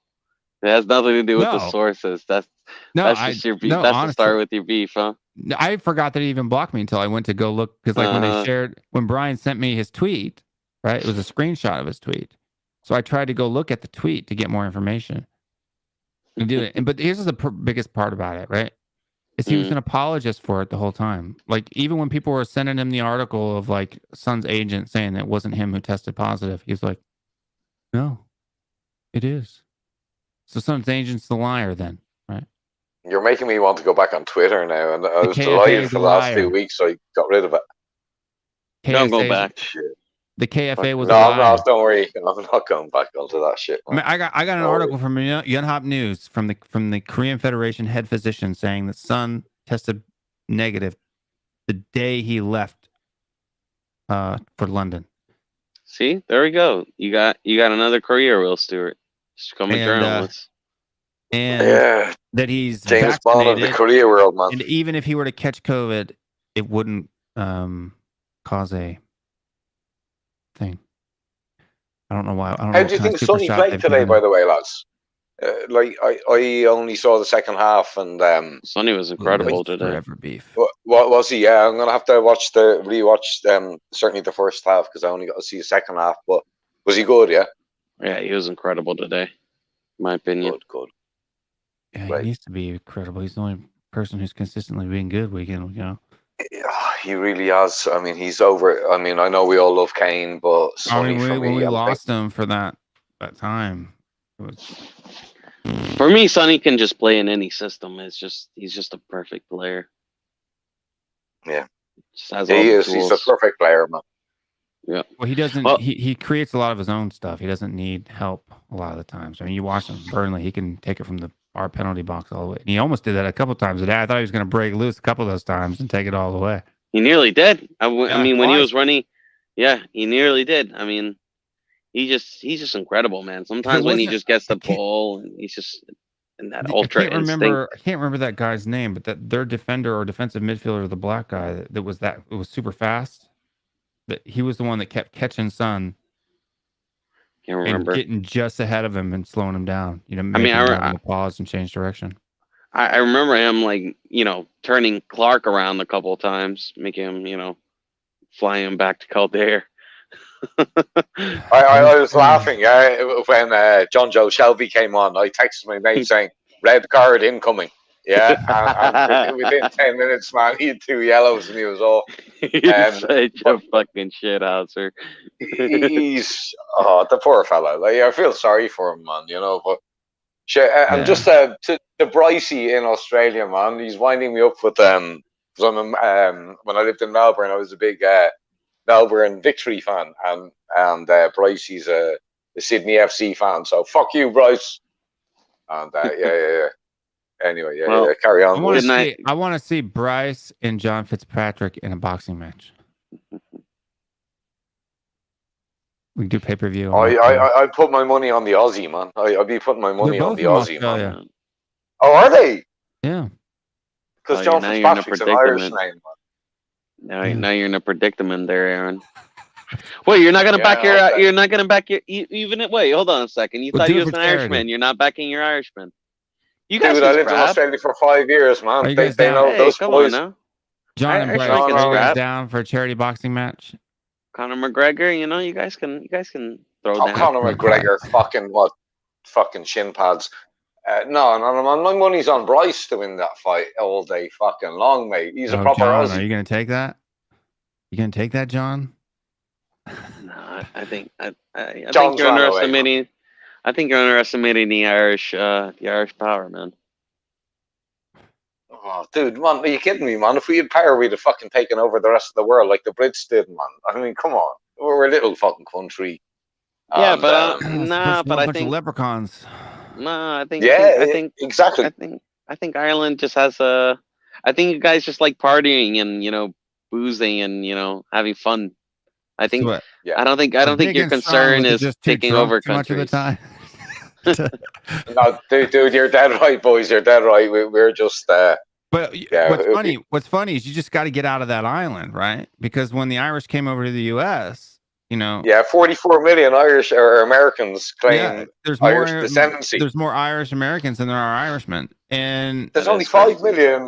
It has nothing to do with the sources. That's just your beef. That's honestly, the start with your beef, huh? I forgot that he even blocked me until I went to go look, because like when Brian sent me his tweet, right? It was a screenshot of his tweet. So I tried to go look at the tweet to get more information. And do it. But here's the biggest part about it, right? is he was an apologist for it the whole time. Like, even when people were sending him the article of like Son's agent saying that it wasn't him who tested positive, he was like, no, it is. So Son's agent's the liar then, right? You're making me want to go back on Twitter now, and I The was KFA delighted is for a the last liar. 2 weeks, so I got rid of it. Don't go KSA 's back. Shit. The KFA was No, a I'm liar. not. Don't worry. I'm not going back onto that shit. I, mean, I got an No article from Yonhap News from the Korean Federation head physician saying that Son tested negative the day he left for London. See, there we go. You got another career, Will Stewart. Just come a journalist. And Yeah, that he's James Bond of the vaccinated, Korea world, man. and even if he were to catch COVID, it wouldn't cause a thing. I don't know why. I don't know How what do you kind think of super Sonny shot played they've today, given by him. the way, lads? Like I only saw the second half, and Sonny was incredible today. Forever beef. what was he? Yeah, I'm gonna have to rewatch certainly the first half because I only got to see the second half. But was he good? Yeah, Yeah, he was incredible today, in my opinion. good. Yeah, Right. he needs to be credible. He's the only person who's consistently being good week in, week out. Yeah, he really has. I mean, he's over. I mean, I know we all love Kane, but I Sonny mean, for me, when we I'm lost him for that time, it was For me, Sonny can just play in any system. He's just a perfect player. Yeah. Just has all he the is. He's a tools. perfect player, man. Yeah. well. He doesn't. Well- he creates a lot of his own stuff. He doesn't need help a lot of the times. I mean, you watch him Burnley. He can take it from the our penalty box all the way. And he almost did that a couple times today. I thought he was going to break loose a couple of those times and take it all the way. He nearly did. I mean, when he twice. was running, yeah, he nearly did. I mean, he's just incredible, man. Sometimes when he wasn't- just gets the I can't- ball and he's just in that I ultra can't instinct. remember that guy's name, but that their defender or defensive midfielder, the black guy that was super fast. That he was the one that kept catching Son Can't and remember. getting just ahead of him and slowing him down. You know, mean, making him I- having to pause and change direction. I remember him like turning Clark around a couple of times, making him fly him back to Kildare. I was laughing when John Joe Shelby came on. I texted my mate saying, "Red card incoming." Yeah, and within 10 minutes, man, he had 2 yellows and he was off. He's such a fucking shithouser. He's the poor fella. Like, I feel sorry for him, man. But shit. And Yeah. just to Brycey in Australia, man, he's winding me up with because when I lived in Melbourne, I was a big Melbourne Victory fan, and Brycey's a Sydney FC fan. So fuck you, Bryce. And yeah. Anyway, Well, carry I on. want Good night. to see Bryce and John Fitzpatrick in a boxing match. We do pay per view. I put my money on the Aussie, man. I'd be putting my money on the Aussie, man. Yeah. Oh, are they? Yeah. Because Oh, John now you're in a Fitzpatrick's an Irish predicament. name, man. Now you're in a predicament there, Aaron. Wait, you're not gonna back your. okay. You're not gonna back your. Even wait, hold on a second. You Well, thought do he it was for an charity. Irishman. You're not backing your Irishman. You guys Dude, I can lived in scrap. Australia for 5 years, man. Are you They guys down? know Hey, those come boys. on now. John and I Bryce, can are you guys scrap. down for a charity boxing match? Conor McGregor, you guys can throw Oh, down. Conor McGregor, fucking shin pads. No, man, my money's on Bryce to win that fight all day fucking long, mate. He's a proper John, Aussie. are you going to take that? You going to take that, John? No, I think John's you're run away, underestimating. I think you're underestimating the Irish power, man. Oh, dude, man, are you kidding me, man? If we had power, we'd have fucking taken over the rest of the world like the Brits did, man. I mean, come on. We're a little fucking country. Yeah, And, but It's a nah, but I bunch of think leprechauns. nah, I think exactly. I think Ireland just has a. I think you guys just like partying and boozing and having fun. I think So what, Yeah. I don't think your Big and strong, concern was it is just too taking drunk over too much of the countries. time. No, dude, you're dead right, boys. You're dead right. We're just But Yeah, what's funny is you just got to get out of that island, right? Because when the Irish came over to the U.S., 44 million Irish or Americans claim there's Irish more descendancy. There's more Irish Americans than there are Irishmen, and There's That only is 5 crazy. million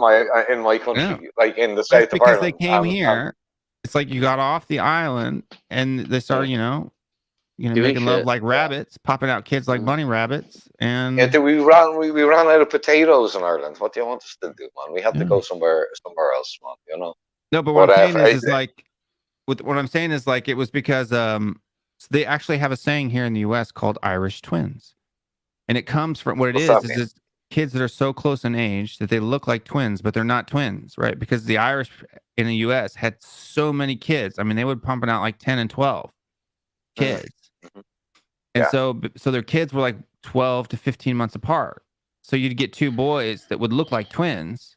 in my country, Yeah. like in the that's south of because Ireland. they came And- here. It's like you got off the island and they started, Doing making love shit. like rabbits, popping out kids like bunny rabbits, and Yeah, we ran out of potatoes in Ireland. What do you want us to do, man? We have to go somewhere else, man. You know. no. But what But, I'm saying I- is like, what I'm saying is like, it was because so they actually have a saying here in the U.S. called Irish twins, and it comes from what it What's that is mean? it's kids that are so close in age that they look like twins, but they're not twins, right? Because the Irish in the U.S. had so many kids. I mean, they would pump it out like 10 and 12 kids. Mhm. And Yeah. so their kids were like 12 to 15 months apart. So you'd get two boys that would look like twins,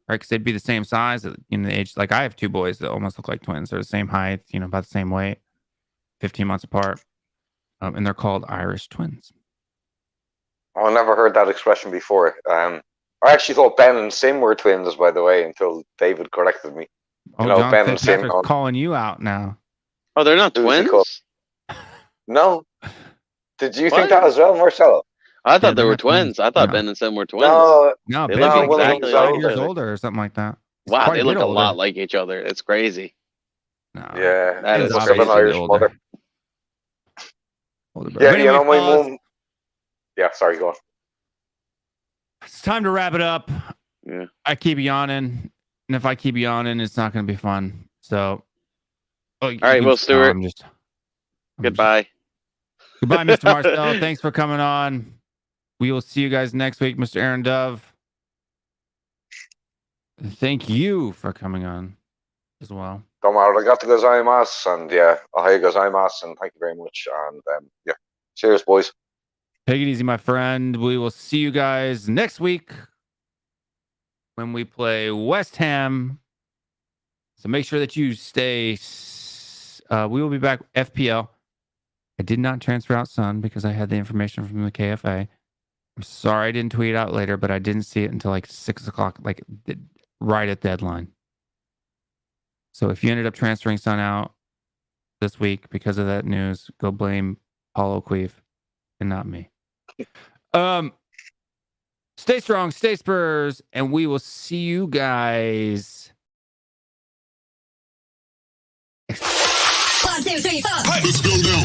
right? Because they'd be the same size, the age. Like I have two boys that almost look like twins. They're the same height, about the same weight, 15 months apart. And they're called Irish twins. Oh, I never heard that expression before. I actually thought Ben and Sim were twins, by the way, until David corrected me. Oh, know, John Ben and Sim Fitzpatrick's on- calling you out now. Oh, they're not Who's it twins? called? No. Did you What? think that as well, Marcelo? I thought they they're were not twins. twins. I thought No. Ben and Sim were twins. No. No, They Ben's look like exactly 5 like years each other. older or something like that. He's Wow, quite they a look bit a lot lot like each other. It's crazy. No, Yeah. That They is must have an obviously Irish older. mother. Older brother. Yeah, But you know, anyway, my fellas, mom. Yeah, sorry, go on. it's time to wrap it up. Yeah. I keep yawning, and if I keep yawning, it's not going to be fun. So, all right, Will Stewart. Goodbye, Goodbye. Mr. Marcel. Thanks for coming on. We will see you guys next week, Mr. Aaron Dove. Thank you for coming on as well. Don't matter. I got to gozaimasu, and yeah, ohayou gozaimasu, and thank you very much. And yeah, cheers, boys. Take it easy, my friend. We will see you guys next week when we play West Ham. So make sure that you stay. We will be back FPL. I did not transfer out Sun because I had the information from the KFA. I'm sorry I didn't tweet it out later, but I didn't see it until like 6 o'clock, like right at deadline. So if you ended up transferring Sun out this week because of that news, go blame Paulo Queeve and not me. Stay strong, stay Spurs, and we will see you guys. 1, 2, 3, 4. Let's go down.